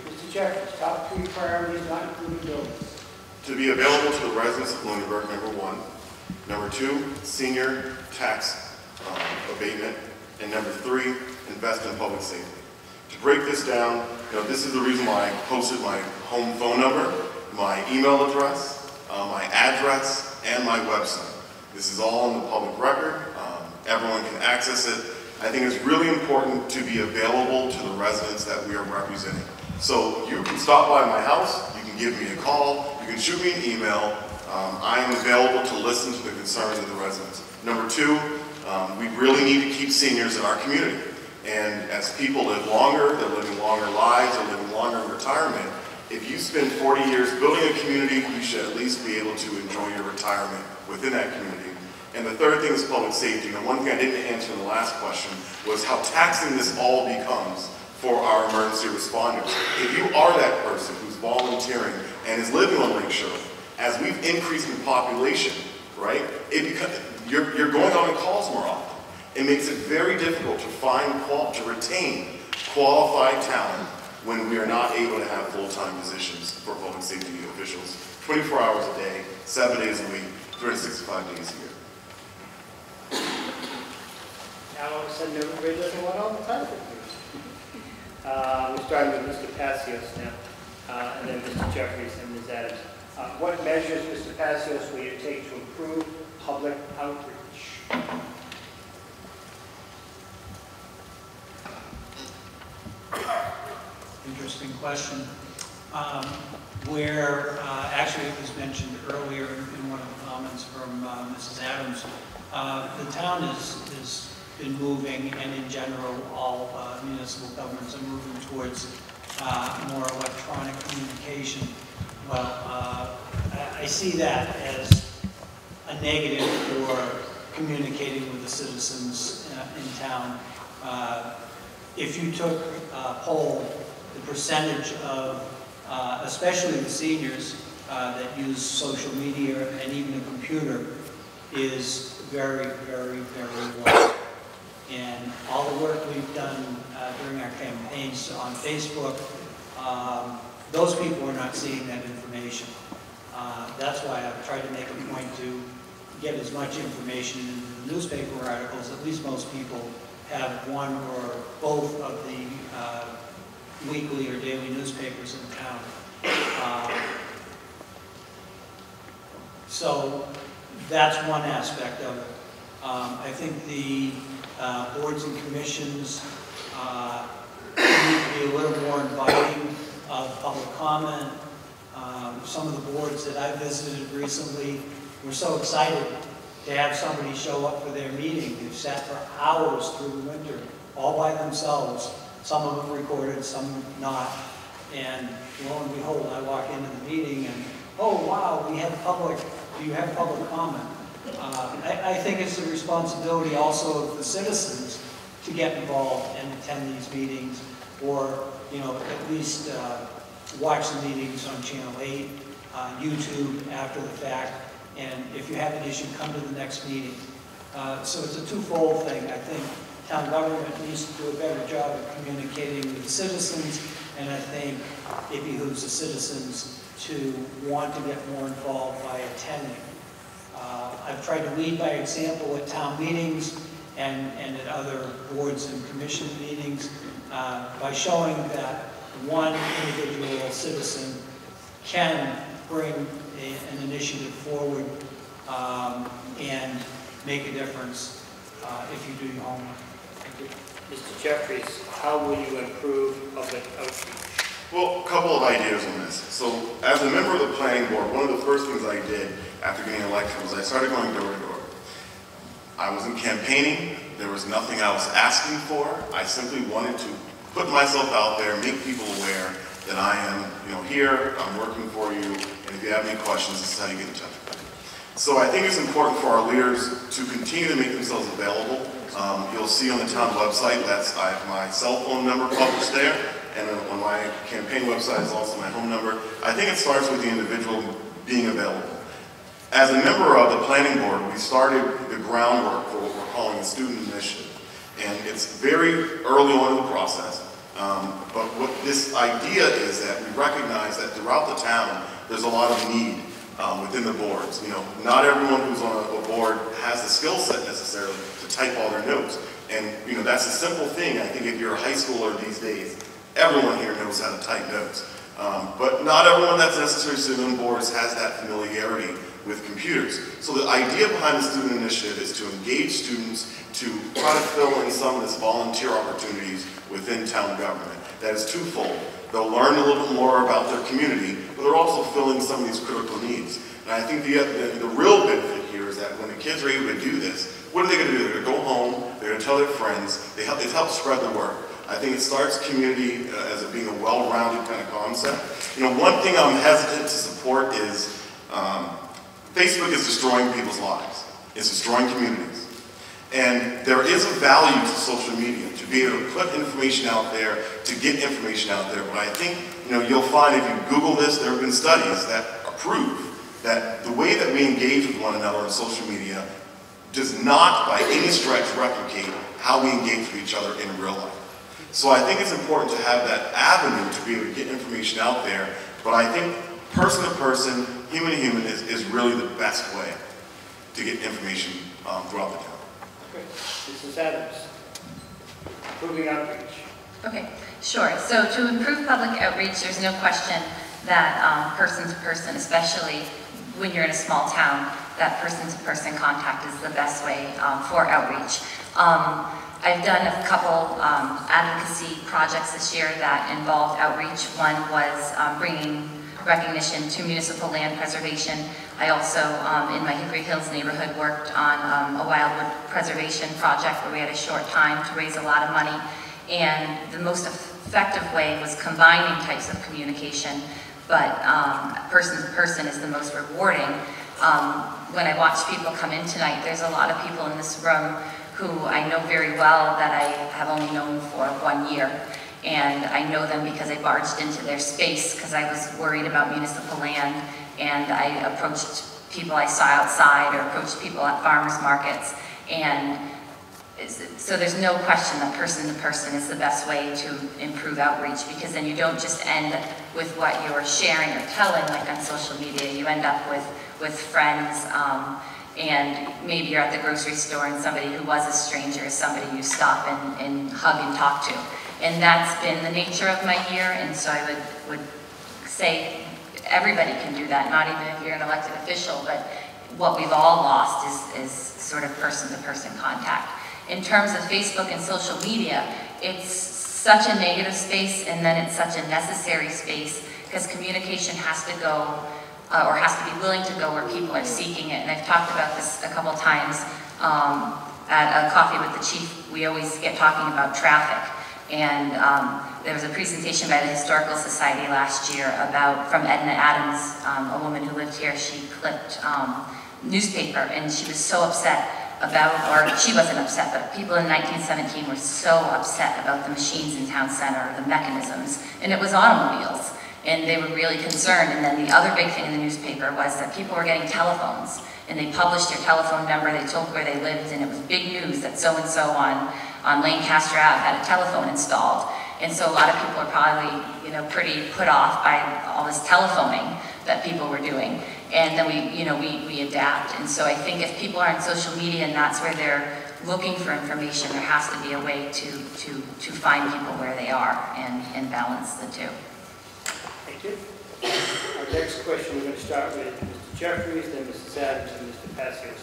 S8: Mr. Jeffries, top 3 priorities, not including buildings.
S5: To be available to the residents of Lunenburg, number 1. Number 2, senior tax abatement. And number 3, invest in public safety. To break this down, this is the reason why I posted my home phone number, my email address, my address, and my website. This is all on the public record. Everyone can access it. I think it's really important to be available to the residents that we are representing. So you can stop by my house, you can give me a call, you can shoot me an email. I am available to listen to the concerns of the residents. Number 2, we really need to keep seniors in our community. And as people live longer, they're living longer lives, they're living longer in retirement. If you spend 40 years building a community, you should at least be able to enjoy your retirement within that community. And the third thing is public safety. And one thing I didn't answer in the last question was how taxing this all becomes for our emergency responders. If you are that person who's volunteering and is living on Lake Shore, as we've increased in population, right, you're going out on calls more often. It makes it very difficult to retain qualified talent when we are not able to have full-time positions for public safety officials 24 hours a day, 7 days a week, 365 days a year.
S8: Now all of a sudden everybody doesn't want all the time for you. We're starting with Mr. Passios now, and then Mr. Jeffries and Ms. Adams. What measures, Mr. Passios, will you take to improve public outreach?
S6: Interesting question. Actually it was mentioned earlier in one of the comments from Mrs. Adams, the town has been moving, and in general all municipal governments are moving towards more electronic communication. Well, I see that as a negative for communicating with the citizens in town. If you took a poll, the percentage of, especially the seniors that use social media and even a computer is very, very, very low. And all the work we've done during our campaigns on Facebook, those people are not seeing that information. That's why I've tried to make a point to get as much information in the newspaper articles. At least most people have one or both of the weekly or daily newspapers in town. So that's one aspect of it. I think the boards and commissions need to be a little more inviting of public comment. Some of the boards that I visited recently were so excited to have somebody show up for their meeting. They've sat for hours through the winter, all by themselves. Some of them recorded, some not. And lo and behold, I walk into the meeting and, oh wow, do you have public comment? I think it's the responsibility also of the citizens to get involved and attend these meetings, or at least watch the meetings on Channel 8, YouTube after the fact, and if you have an issue, come to the next meeting. So it's a twofold thing. I think town government needs to do a better job of communicating with the citizens, and I think it behooves the citizens to want to get more involved by attending. I've tried to lead by example at town meetings and at other boards and commission meetings by showing that one individual citizen can bring an initiative forward and make a difference if you do your homework. Thank you.
S8: Mr. Jeffries, how will you improve public outreach?
S5: Well, a couple of ideas on this. So, as a member of the planning board, one of the first things I did after getting elected was I started going door to door. I wasn't campaigning. There was nothing I was asking for. I simply wanted to put myself out there, make people aware that I am, here, I'm working for you, and if you have any questions, this is how you get in touch with me. So I think it's important for our leaders to continue to make themselves available. You'll see on the town website, I have my cell phone number published there, and on my campaign website is also my home number. I think it starts with the individual being available. As a member of the planning board, we started the groundwork for what we're calling a student initiative. And it's very early on in the process. But what this idea is that we recognize that throughout the town, there's a lot of need within the boards. Not everyone who's on a board has the skill set necessarily to type all their notes. And that's a simple thing. I think if you're a high schooler these days, everyone here knows how to type notes. But not everyone that's necessarily sitting on boards has that familiarity with computers. So the idea behind the student initiative is to engage students to try to fill in some of this volunteer opportunities within town government. That is twofold. They'll learn a little bit more about their community, but they're also filling some of these critical needs. And I think the real benefit here is that when the kids are able to do this, what are they going to do? They're going to go home, they're going to tell their friends, it helps spread the word. I think it starts community as it being a well-rounded kind of concept. One thing I'm hesitant to support is Facebook is destroying people's lives. It's destroying communities. And there is a value to social media, to be able to put information out there, to get information out there. But I think, you'll find if you Google this, there have been studies that prove that the way that we engage with one another on social media does not, by any stretch, replicate how we engage with each other in real life. So I think it's important to have that avenue to be able to get information out there. But I think person to person, human to human is really the best way to get information throughout the town.
S8: Okay. Mrs. Adams, improving outreach.
S3: Okay, sure. So to improve public outreach, there's no question that person-to-person, especially when you're in a small town, that person-to-person contact is the best way for outreach. I've done a couple advocacy projects this year that involved outreach. One was bringing recognition to municipal land preservation. I also, in my Hickory Hills neighborhood, worked on a wildwood preservation project where we had a short time to raise a lot of money. And the most effective way was combining types of communication, but person-to-person is the most rewarding. When I watch people come in tonight, there's a lot of people in this room who I know very well that I have only known for 1 year. And I know them because I barged into their space because I was worried about municipal land, and I approached people I saw outside or approached people at farmers markets. And so there's no question that person-to-person is the best way to improve outreach, because then you don't just end with what you're sharing or telling like on social media. You end up with friends, and maybe you're at the grocery store and somebody who was a stranger is somebody you stop and hug and talk to. And that's been the nature of my year, and so I would say everybody can do that, not even if you're an elected official, but what we've all lost is sort of person-to-person contact. In terms of Facebook and social media, it's such a negative space, and then it's such a necessary space, because communication has to go, or has to be willing to go where people are seeking it. And I've talked about this a couple times at a coffee with the chief. We always get talking about traffic. And there was a presentation by the Historical Society last year from Edna Adams, a woman who lived here. She clipped newspaper, and she was so upset about, or she wasn't upset, but people in 1917 were so upset about the machines in town center, the mechanisms, and it was automobiles. And they were really concerned. And then the other big thing in the newspaper was that people were getting telephones, and they published their telephone number, they told where they lived, and it was big news that so-and-so on Lancaster Ave had a telephone installed. And so a lot of people are probably, pretty put off by all this telephoning that people were doing. And then we adapt. And so I think if people are on social media and that's where they're looking for information, there has to be a way to find people where they are and balance the two.
S8: Thank you. Our next question, we're going to start with Mr. Jeffries, then Mrs. Adams, and Mr. Passios.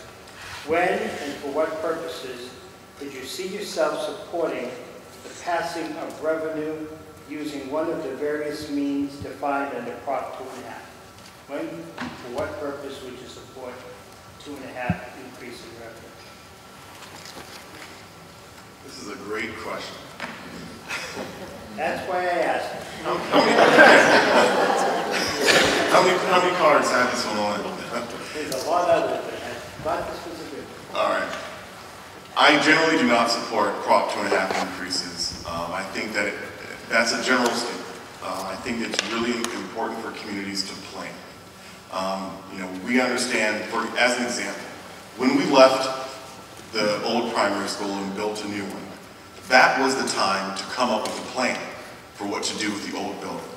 S8: When and for what purposes did you see yourself supporting the passing of revenue using one of the various means defined under Prop 2.5? When, for what purpose would you support 2.5 increase in revenue?
S5: This is a great question.
S8: That's why I asked.
S5: How many cards have this one on it?
S8: There's a lot of it, but I thought this was a good one.
S5: All right. I generally do not support Prop 2.5 increases. I think that that's a general statement. I think it's really important for communities to plan. We understand, as an example, when we left the old primary school and built a new one, that was the time to come up with a plan for what to do with the old building.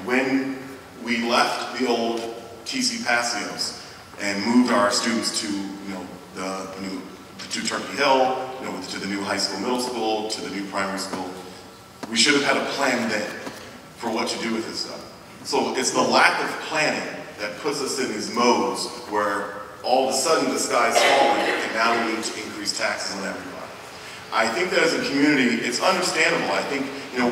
S5: When we left the old TC Passios and moved our students to, to Turkey Hill, to the new high school, middle school, to the new primary school, we should have had a plan then for what to do with this stuff. So it's the lack of planning that puts us in these modes where all of a sudden the sky's falling and now we need to increase taxes on everybody. I think that as a community, it's understandable. I think,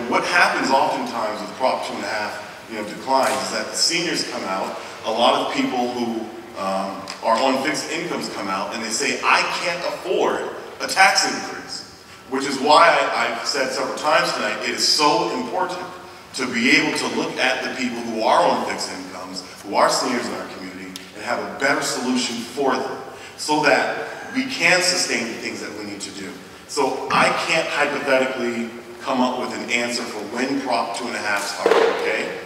S5: what happens oftentimes with Prop 2.5, declines is that the seniors come out, a lot of people who are on fixed incomes come out and they say, I can't afford a tax increase, which is why I've said several times tonight, it is so important to be able to look at the people who are on fixed incomes, who are seniors in our community, and have a better solution for them so that we can sustain the things that we need to do. So I can't hypothetically come up with an answer for when Prop 2.5s are okay.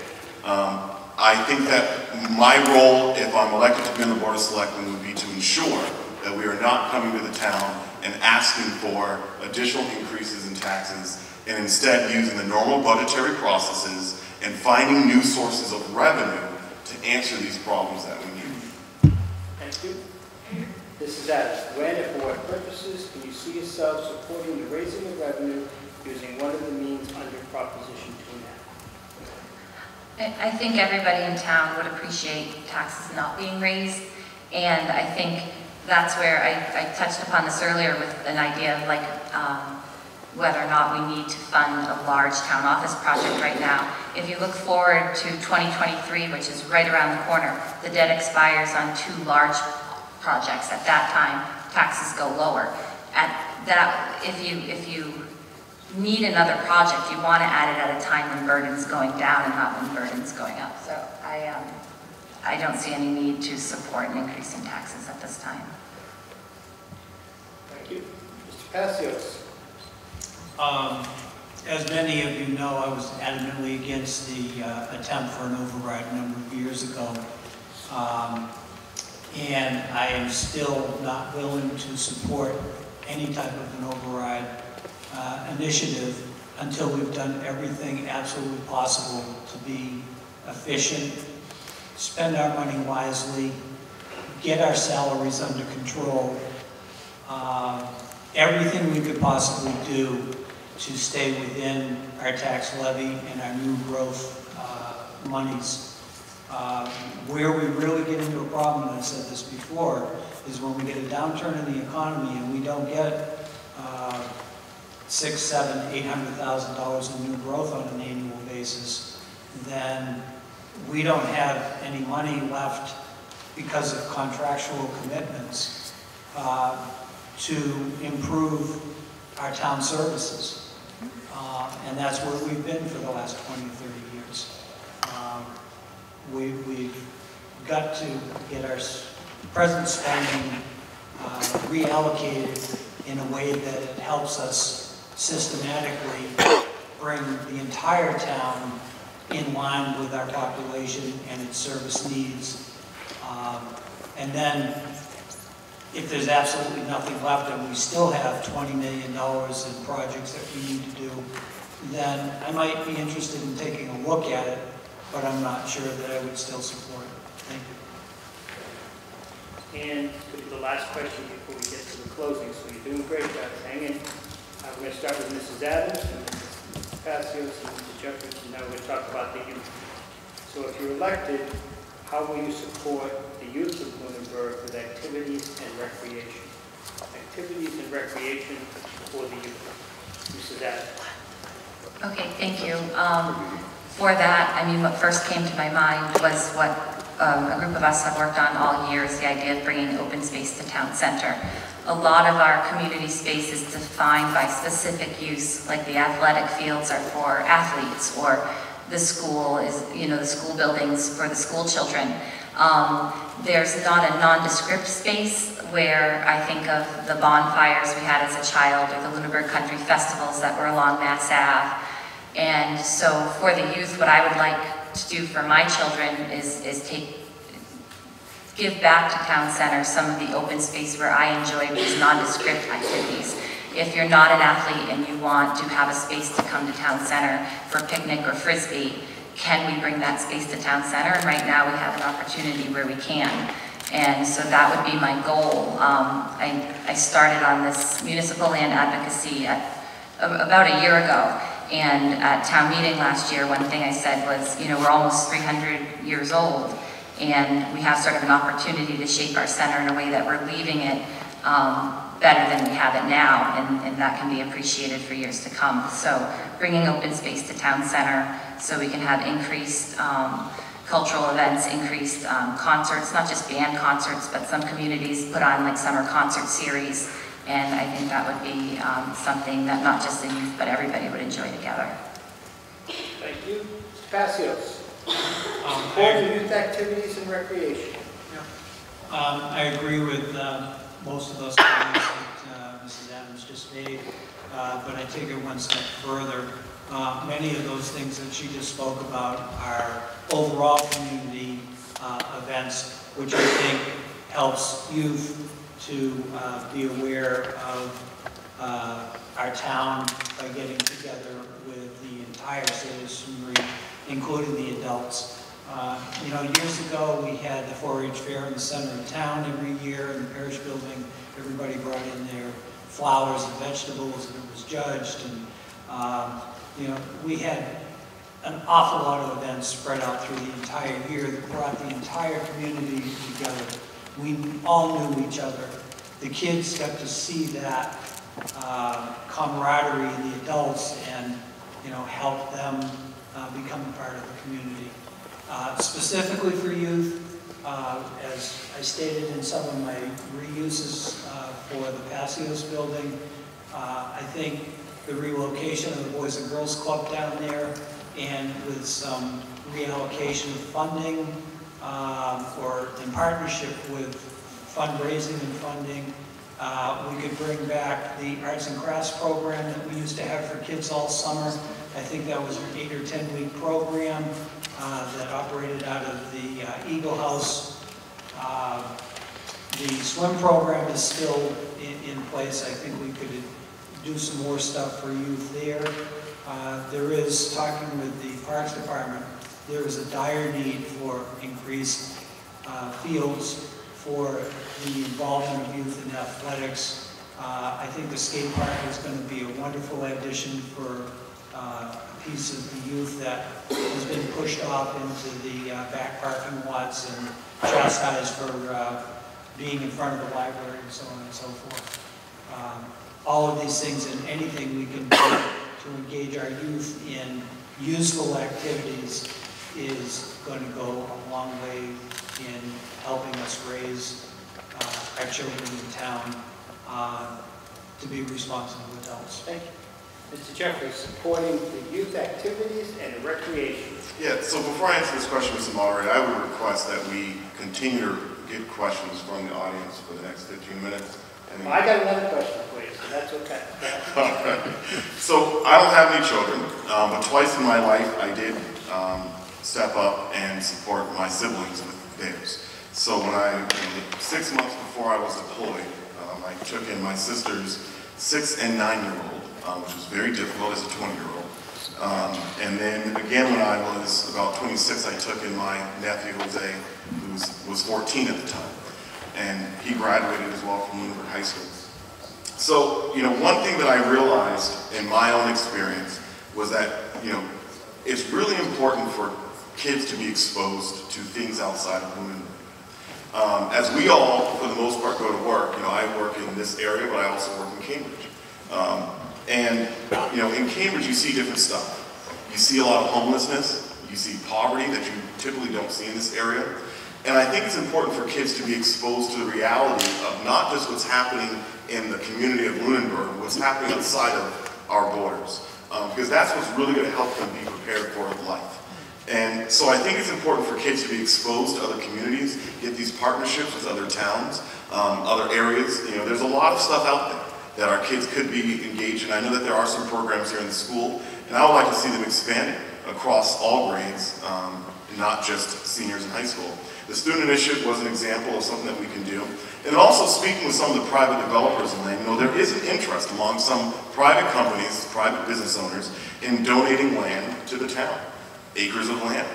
S5: I think that my role, if I'm elected to be on the Board of Selectmen, would be to ensure that we are not coming to the town and asking for additional increases in taxes, and instead using the normal budgetary processes and finding new sources of revenue to answer these problems that we need.
S8: Thank you. This is Adams. When and for what purposes can you see yourself supporting the raising of revenue using one of the means under Proposition
S3: I think everybody in town would appreciate taxes not being raised, and I think that's where I touched upon this earlier with an idea of like whether or not we need to fund a large town office project right now. If you look forward to 2023, which is right around the corner, the debt expires on 2 large projects. At that time, taxes go lower. At that, if you need another project, you want to add it at a time when burden's going down and not when burden's going up. So I don't see any need to support an increase in taxes at this time.
S8: Thank you. Mr. Passios.
S6: As many of you know, I was adamantly against the attempt for an override a number of years ago. And I am still not willing to support any type of an override initiative until we've done everything absolutely possible to be efficient, spend our money wisely, get our salaries under control, everything we could possibly do to stay within our tax levy and our new growth monies. Where we really get into a problem, and I said this before, is when we get a downturn in the economy and we don't get $600,000, $700,000, $800,000 in new growth on an annual basis, then we don't have any money left because of contractual commitments to improve our town services. And that's where we've been for the last 20 or 30 years. We've got to get our present spending reallocated in a way that it helps us systematically bring the entire town in line with our population and its service needs. And then, if there's absolutely nothing left and we still have $20 million in projects that we need to do, then I might be interested in taking a look at it, but I'm not sure that I would still support it. Thank you.
S8: And to the last question before we get to the closing, so you're doing great, guys. Hang in. I'm going to start with Mrs. Adams, and Mrs. Passios, and Mr. Jeffries, and now we're going to talk about the youth. So if you're elected, how will you support the youth of Lunenburg with activities and recreation? Activities and recreation for the youth. Mrs. Adams.
S3: Okay, thank you. For that, I mean, what first came to my mind was what a group of us have worked on all year, is the idea of bringing open space to town center. A lot of our community space is defined by specific use, like the athletic fields are for athletes, or the school is, the school buildings for the school children. There's not a nondescript space where I think of the bonfires we had as a child, or the Lunenburg Country Festivals that were along Mass Ave. And so for the youth, what I would like to do for my children is give back to town center some of the open space where I enjoy these nondescript activities. If you're not an athlete and you want to have a space to come to town center for a picnic or frisbee, can we bring that space to town center? And right now we have an opportunity where we can. And so that would be my goal. I started on this municipal land advocacy about a year ago. And at town meeting last year, one thing I said was, we're almost 300 years old, and we have sort of an opportunity to shape our center in a way that we're leaving it better than we have it now, and that can be appreciated for years to come. So bringing open space to town center so we can have increased cultural events, increased concerts, not just band concerts, but some communities put on like summer concert series. And I think that would be something that not just the youth, but everybody would enjoy together.
S8: Thank you. Mr. Passios. Support of youth activities and recreation.
S6: I agree with most of those comments that Mrs. Adams just made, but I take it one step further. Many of those things that she just spoke about are overall community events, which I think helps youth to be aware of our town by getting together with the entire citizenry, including the adults. Years ago we had the 4-H fair in the center of town every year in the parish building. Everybody brought in their flowers and vegetables, and it was judged. And we had an awful lot of events spread out through the entire year that brought the entire community together. We all knew each other. The kids got to see that camaraderie in the adults and, you know, help them become a part of the community. Specifically for youth, as I stated in some of my reuses for the Passios building, I think the relocation of the Boys and Girls Club down there, and with some reallocation of funding or in partnership with fundraising and funding, we could bring back the arts and crafts program that we used to have for kids all summer. I think that was an 8 or 10 week program that operated out of the Eagle House. The swim program is still in place. I think we could do some more stuff for youth there. There is, talking with the Parks Department, there is a dire need for increased fields for the involvement of youth in athletics. I think the skate park is going to be a wonderful addition for a piece of the youth that has been pushed off into the back parking lots and chastised for being in front of the library and so on and so forth. All of these things and anything we can do to engage our youth in useful activities is going to go a long way in helping us raise our children in town to be responsible adults.
S8: Thank you. Mr. Jeffries, supporting the youth activities and recreation.
S5: Yeah, so before I answer this question, Mr. Moderator, I would request that we continue to get questions from the audience for the next 15 minutes.
S8: Well, I got another question for you, so that's okay.
S5: All right. So I don't have any children, but twice in my life I did step up and support my siblings with theirs. So when 6 months before I was deployed, I took in my sister's 6- and 9-year-old, which was very difficult as a 20-year-old. And then again when I was about 26, I took in my nephew Jose, who was 14 at the time. And he graduated as well from Lunenburg High School. So, one thing that I realized in my own experience was that, it's really important for kids to be exposed to things outside of Lunenburg. As we all, for the most part, go to work, I work in this area, but I also work in Cambridge. In Cambridge, you see different stuff. You see a lot of homelessness. You see poverty that you typically don't see in this area. And I think it's important for kids to be exposed to the reality of not just what's happening in the community of Lunenburg, what's happening outside of our borders. Because that's what's really going to help them be prepared for life. And so I think it's important for kids to be exposed to other communities, get these partnerships with other towns, other areas. There's a lot of stuff out there that our kids could be engaged in. I know that there are some programs here in the school, and I would like to see them expanded across all grades, not just seniors in high school. The student initiative was an example of something that we can do. And also speaking with some of the private developers in land, there is an interest among some private companies, private business owners, in donating land to the town, acres of land.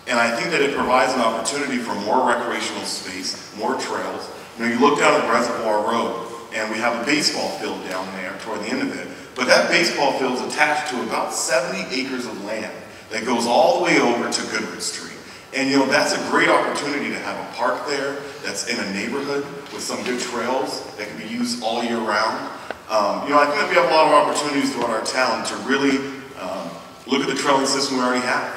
S5: And I think that it provides an opportunity for more recreational space, more trails. You look down at Reservoir Road, and we have a baseball field down there toward the end of it. But that baseball field is attached to about 70 acres of land that goes all the way over to Goodrich Street. And that's a great opportunity to have a park there that's in a neighborhood with some good trails that can be used all year round. I think that we have a lot of opportunities throughout our town to really look at the trailing system we already have.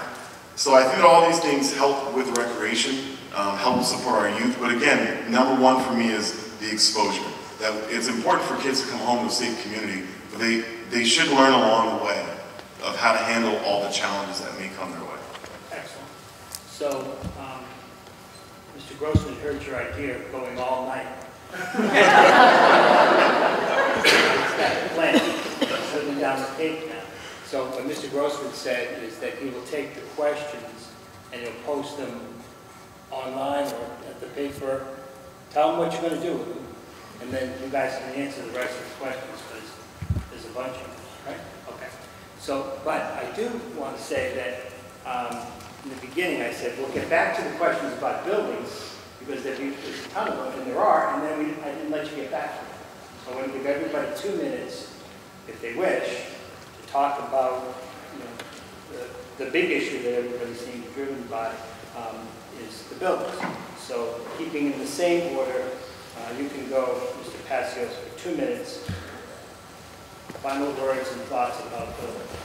S5: So I think that all these things help with recreation, help support our youth. But again, number one for me is the exposure. That it's important for kids to come home to a safe community, but they should learn along the way of how to handle all the challenges that may come their way.
S8: Excellent. So, Mr. Grossman heard your idea of going all night. It's that plan. Putting down the tape now. So what Mr. Grossman said is that he will take the questions and he'll post them online or at the paper. Tell them what you're going to do with them. And then you guys can answer the rest of the questions, because there's a bunch of them, right? Okay. So, but I do want to say that in the beginning I said, we'll get back to the questions about buildings, because there's a ton of them, and there are, and then I didn't let you get back to them. So I'm going to give everybody 2 minutes, if they wish, to talk about the big issue that everybody seems driven by is the buildings. So keeping in the same order, you can go, Mr. Passios, for 2 minutes. Final words and thoughts about buildings.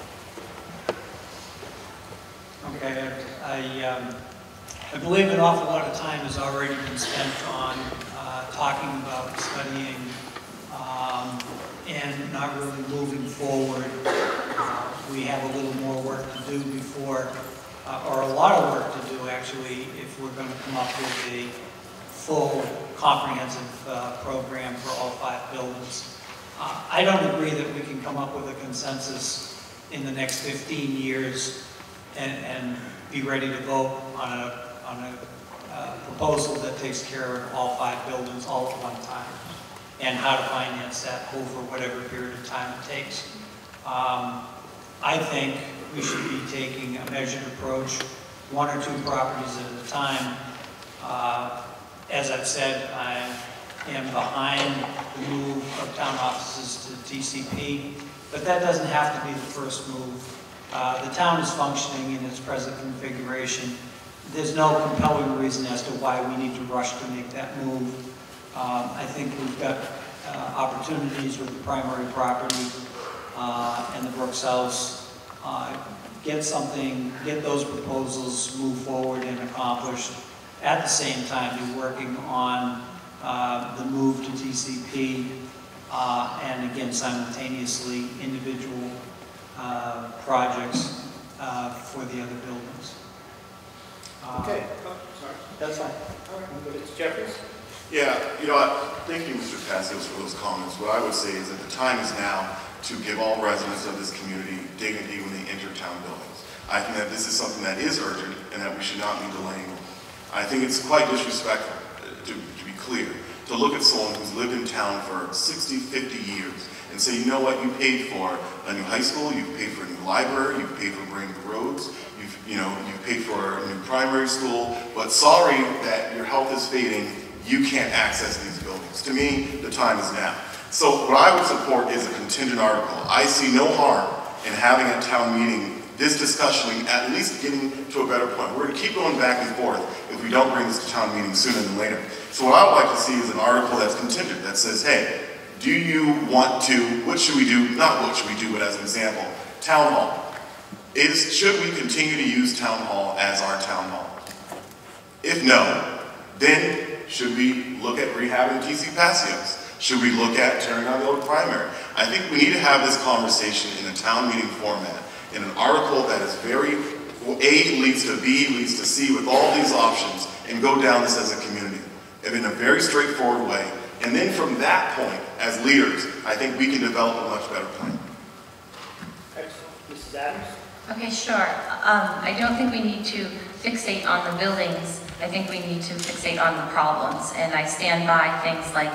S6: Okay, I believe an awful lot of time has already been spent on talking about studying and not really moving forward. We have a little more work to do before, or a lot of work to do actually, if we're going to come up with a full comprehensive program for all 5 buildings. I don't agree that we can come up with a consensus in the next 15 years and be ready to vote on a proposal that takes care of all 5 buildings all at one time, and how to finance that over whatever period of time it takes. I think we should be taking a measured approach, 1 or 2 properties at a time. As I've said, I am behind the move of town offices to TCP, but that doesn't have to be the first move. The town is functioning in its present configuration. There's no compelling reason as to why we need to rush to make that move. I think we've got opportunities with the primary property and the Brooks House. Get those proposals moved forward and accomplished. At the same time, be working on the move to TCP and again simultaneously individual projects for the other buildings.
S8: Okay. Oh, sorry.
S6: That's fine.
S8: All right. Mr. Jeffries?
S5: Yeah, thank you, Mr. Passios, for those comments. What I would say is that the time is now to give all residents of this community dignity when they enter town buildings. I think that this is something that is urgent and that we should not be delaying. I think it's quite disrespectful, to be clear, to look at someone who's lived in town for 60, 50 years and say, you know what, you paid for a new high school, you've paid for a new library, you've paid for brand new roads, you've paid for a new primary school, but sorry that your health is fading, you can't access these buildings. To me, the time is now. So what I would support is a contingent article. I see no harm in having at town meeting this discussion, at least getting to a better point. We're going to keep going back and forth if we don't bring this to town meeting sooner than later. So what I would like to see is an article that's contingent, that says, hey, do you want to, what should we do, not what should we do, but as an example, town hall. Should we continue to use town hall as our town hall? If no, then should we look at rehabbing TC Passios? Should we look at tearing down the old primary? I think we need to have this conversation in a town meeting format, in an article that is very, A leads to B, leads to C, with all these options, and go down this as a community in a very straightforward way. And then from that point, as leaders, I think we can develop a much better plan.
S8: Excellent. Mrs. Adams?
S3: Okay, sure. I don't think we need to fixate on the buildings. I think we need to fixate on the problems. And I stand by things like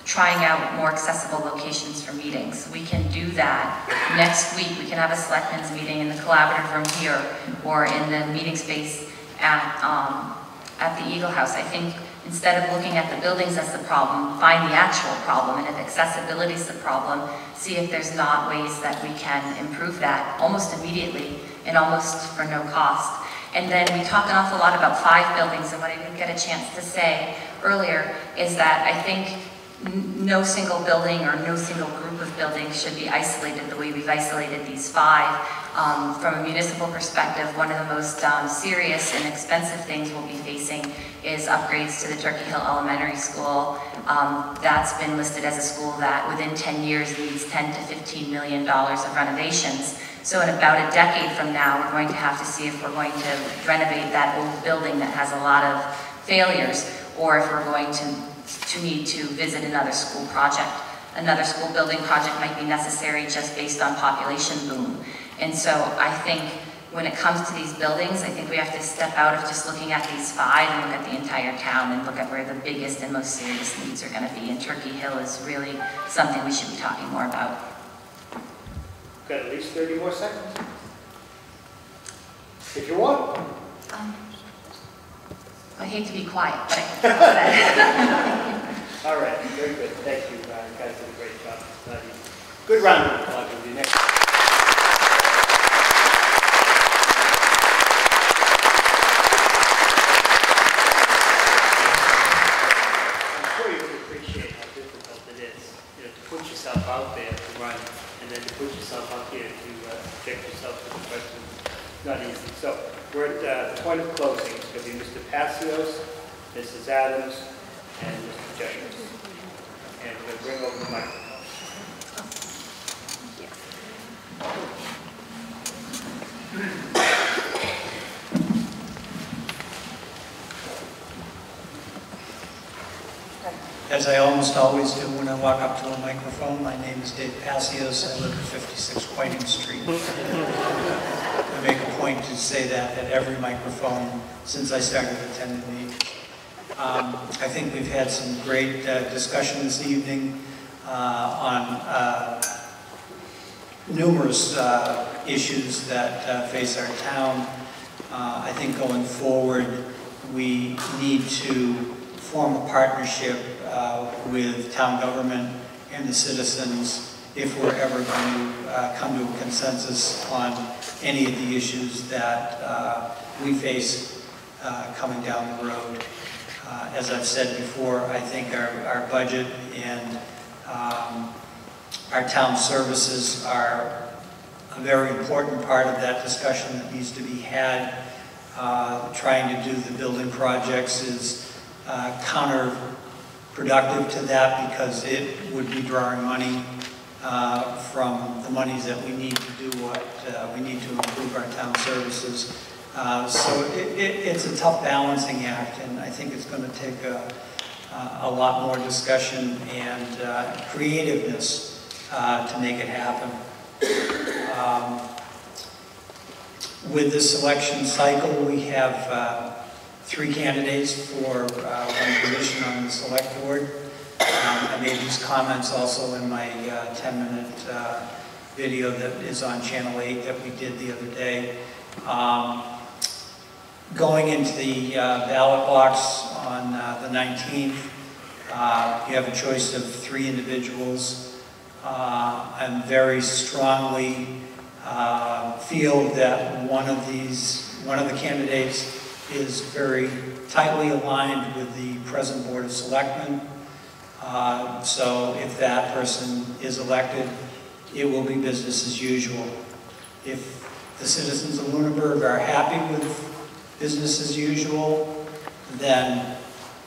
S3: trying out more accessible locations for meetings. We can do that. Next week, we can have a selectmen's meeting in the collaborative room here or in the meeting space at the Eagle House. I think instead of looking at the buildings as the problem, find the actual problem, and if accessibility is the problem, see if there's not ways that we can improve that almost immediately and almost for no cost. And then we talk an awful lot about 5 buildings, and what I didn't get a chance to say earlier is that I think no single building or no single group of buildings should be isolated the way we've isolated these 5. From a municipal perspective, one of the most serious and expensive things we'll be facing is upgrades to the Turkey Hill Elementary School. That's been listed as a school that within 10 years needs $10 to $15 million of renovations. So in about a decade from now, we're going to have to see if we're going to renovate that old building that has a lot of failures, or if we're going to need to visit another school project. Another school building project might be necessary just based on population boom. And so I think when it comes to these buildings, I think we have to step out of just looking at these 5 and look at the entire town and look at where the biggest and most serious needs are going to be. And Turkey Hill is really something we should be talking more about.
S8: Got at least 30 more seconds. If you want.
S3: I hate to be quiet, but I can tell that.
S8: All right, very good. Thank you. You guys did a great job. Good round of applause. Next. not easy. So we're at the point of closing. It's going to be Mr. Passios, Mrs. Adams, and Mr. Jeffries. And we're going to bring over the microphone.
S4: As I almost always do when I walk up to a microphone, my name is Dave Passios. I live at 56 Whiting Street. I make a point to say that at every microphone since I started attending meetings. I think we've had some great discussion this evening on numerous issues that face our town. I think going forward, we need to form a partnership with town government and the citizens if we're ever going to come to a consensus on any of the issues that we face coming down the road. As I've said before, I think our budget and our town services are a very important part of that discussion that needs to be had. Trying to do the building projects is counterproductive to that because it would be drawing money from the monies that we need to do what we need to improve our town services. So it's a tough balancing act, and I think it's going to take a lot more discussion and creativeness to make it happen. With this election cycle, we have 3 candidates for one position on the select board. I made these comments also in my 10-minute video that is on Channel 8 that we did the other day. Going into the ballot box on the 19th, you have a choice of 3 individuals. I very strongly feel that one of the candidates is very tightly aligned with the present Board of Selectmen. So if that person is elected, it will be business as usual. If the citizens of Lunenburg are happy with business as usual, then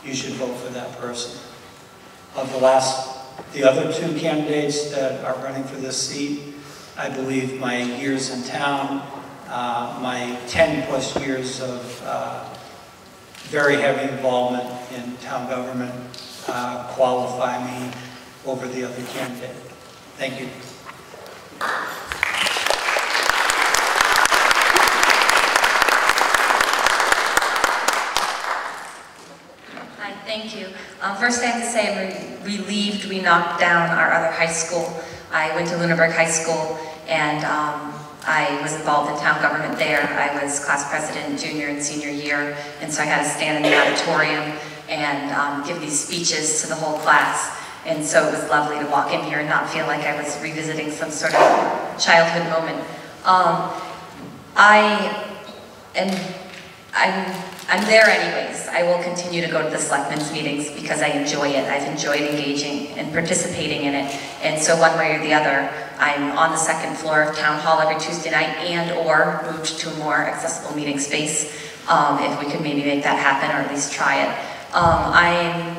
S4: you should vote for that person. Of the other 2 candidates that are running for this seat, I believe my years in town, my 10+ years of very heavy involvement in town government qualify me over the other candidate. Thank you.
S3: Hi, thank you. First I have to say I'm relieved we knocked down our other high school. I went to Lunenburg High School and I was involved in town government there. I was class president junior and senior year, and so I had to stand in the auditorium and give these speeches to the whole class. And so it was lovely to walk in here and not feel like I was revisiting some sort of childhood moment. I'm there anyways. I will continue to go to the Selectmen's meetings because I enjoy it. I've enjoyed engaging and participating in it. And so one way or the other, I'm on the 2nd floor of Town Hall every Tuesday night and/or moved to a more accessible meeting space if we could maybe make that happen or at least try it. I'm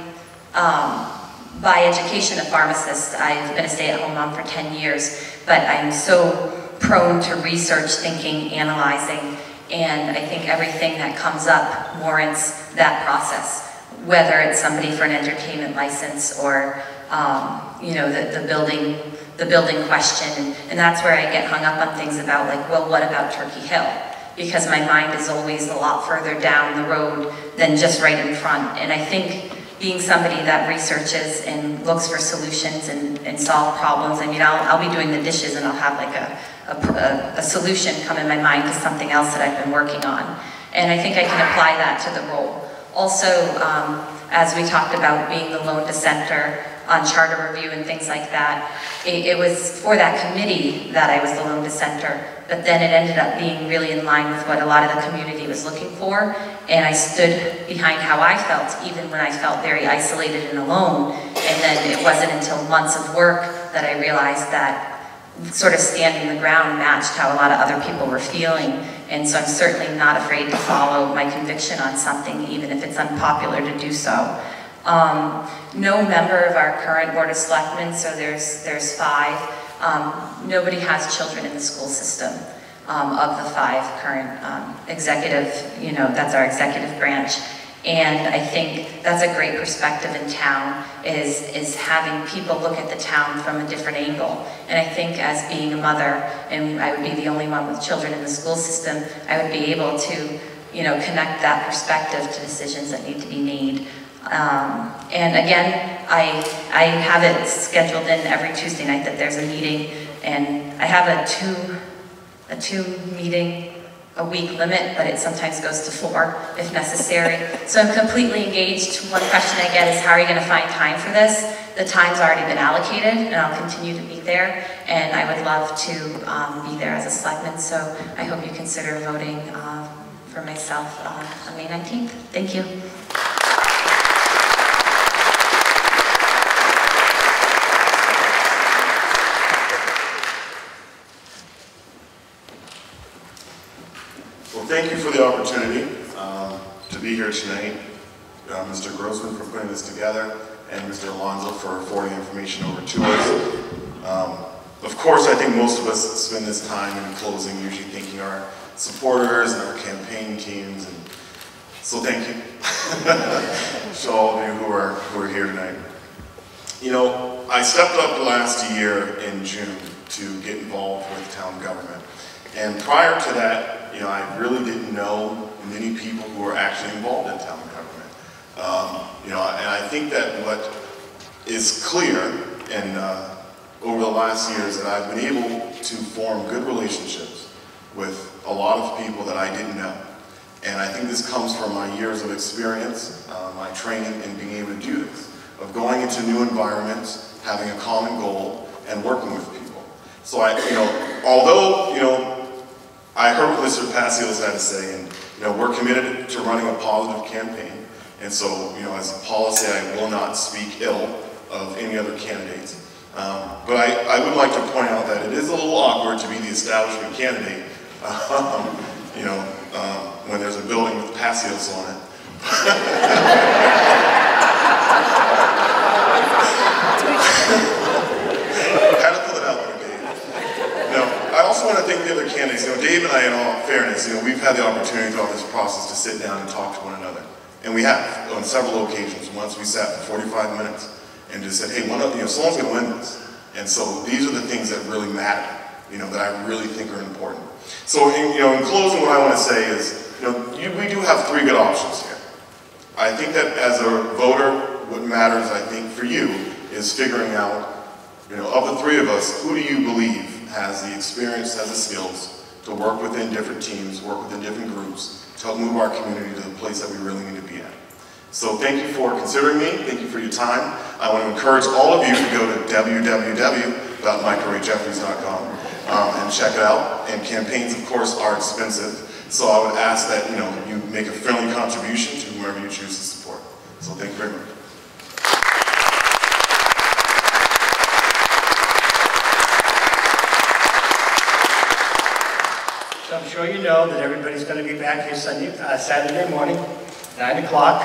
S3: by education a pharmacist. I've been a stay-at-home mom for 10 years, but I'm so prone to research, thinking, analyzing, and I think everything that comes up warrants that process, whether it's somebody for an entertainment license or you know, the building question, and that's where I get hung up on things about like, well, what about Turkey Hill? Because my mind is always a lot further down the road than just right in front, and I think being somebody that researches and looks for solutions and solve problems, I mean, I'll be doing the dishes and I'll have like a solution come in my mind to something else that I've been working on. And I think I can apply that to the role. Also, as we talked about being the lone dissenter on charter review and things like that, it was for that committee that I was the lone dissenter, but then it ended up being really in line with what a lot of the community was looking for, and I stood behind how I felt, even when I felt very isolated and alone, and then it wasn't until months of work that I realized that sort of standing the ground matched how a lot of other people were feeling, and so I'm certainly not afraid to follow my conviction on something, even if it's unpopular to do so. No member of our current Board of Selectmen, so there's 5, nobody has children in the school system. Of the 5 current executive, that's our executive branch. And I think that's a great perspective in town, is having people look at the town from a different angle. And I think as being a mother, and I would be the only one with children in the school system, I would be able to, connect that perspective to decisions that need to be made. And again, I have it scheduled in every Tuesday night that there's a meeting, and I have a two meeting a week limit, but it sometimes goes to 4 if necessary. So I'm completely engaged. One question I get is, how are you going to find time for this? The time's already been allocated, and I'll continue to be there, and I would love to be there as a selectman, so I hope you consider voting for myself on May 19th. Thank you.
S5: Thank you for the opportunity to be here tonight. Mr. Grossman for putting this together, and Mr. Alonso for forwarding information over to us. Of course, I think most of us spend this time in closing usually thanking our supporters and our campaign teams, and so thank you to all of you who are here tonight. I stepped up last year in June to get involved with town government, and prior to that, I really didn't know many people who were actually involved in town government. And I think that what is clear and over the last years that I've been able to form good relationships with a lot of people that I didn't know. And I think this comes from my years of experience, my training in being able to do this, of going into new environments, having a common goal, and working with people. So although, I heard what Mr. Passios had to say, and we're committed to running a positive campaign. And so, as a policy, I will not speak ill of any other candidates. But I would like to point out that it is a little awkward to be the establishment candidate, when there's a building with Passios on it. Had to pull it out there, Dave. I also want to thank the other candidates. Dave and I, in all fairness, we've had the opportunity throughout this process to sit down and talk to one another. And we have, on several occasions. Once we sat for 45 minutes and just said, hey, someone's going to win this. And so these are the things that really matter, that I really think are important. So, in closing, what I want to say is, we do have 3 good options here. I think that as a voter, what matters, I think, for you is figuring out, of the 3 of us, who do you believe has the experience, has the skills to work within different teams, work within different groups, to help move our community to the place that we really need to be at. So thank you for considering me. Thank you for your time. I want to encourage all of you to go to www.microrayjeffries.com and check it out. And campaigns, of course, are expensive. So I would ask that you make a friendly contribution to whoever you choose to support. So thank you very much.
S1: So I'm sure you know that everybody's going to be back here Saturday morning, 9 o'clock.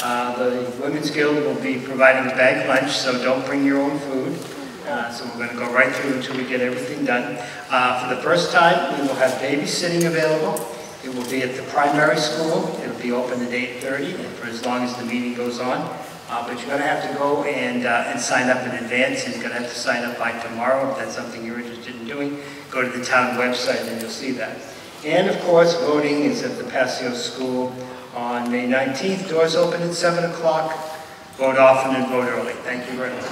S1: The Women's Guild will be providing a bag lunch, so don't bring your own food. So we're going to go right through until we get everything done. For the first time, we will have babysitting available. It will be at the primary school. It will be open at 8:30 for as long as the meeting goes on. But you're going to have to go and sign up in advance, and you're going to have to sign up by tomorrow if that's something you're interested in doing. Go to the town website and you'll see that. And of course, voting is at the Passios School on May 19th. Doors open at 7 o'clock. Vote often and vote early. Thank you very much.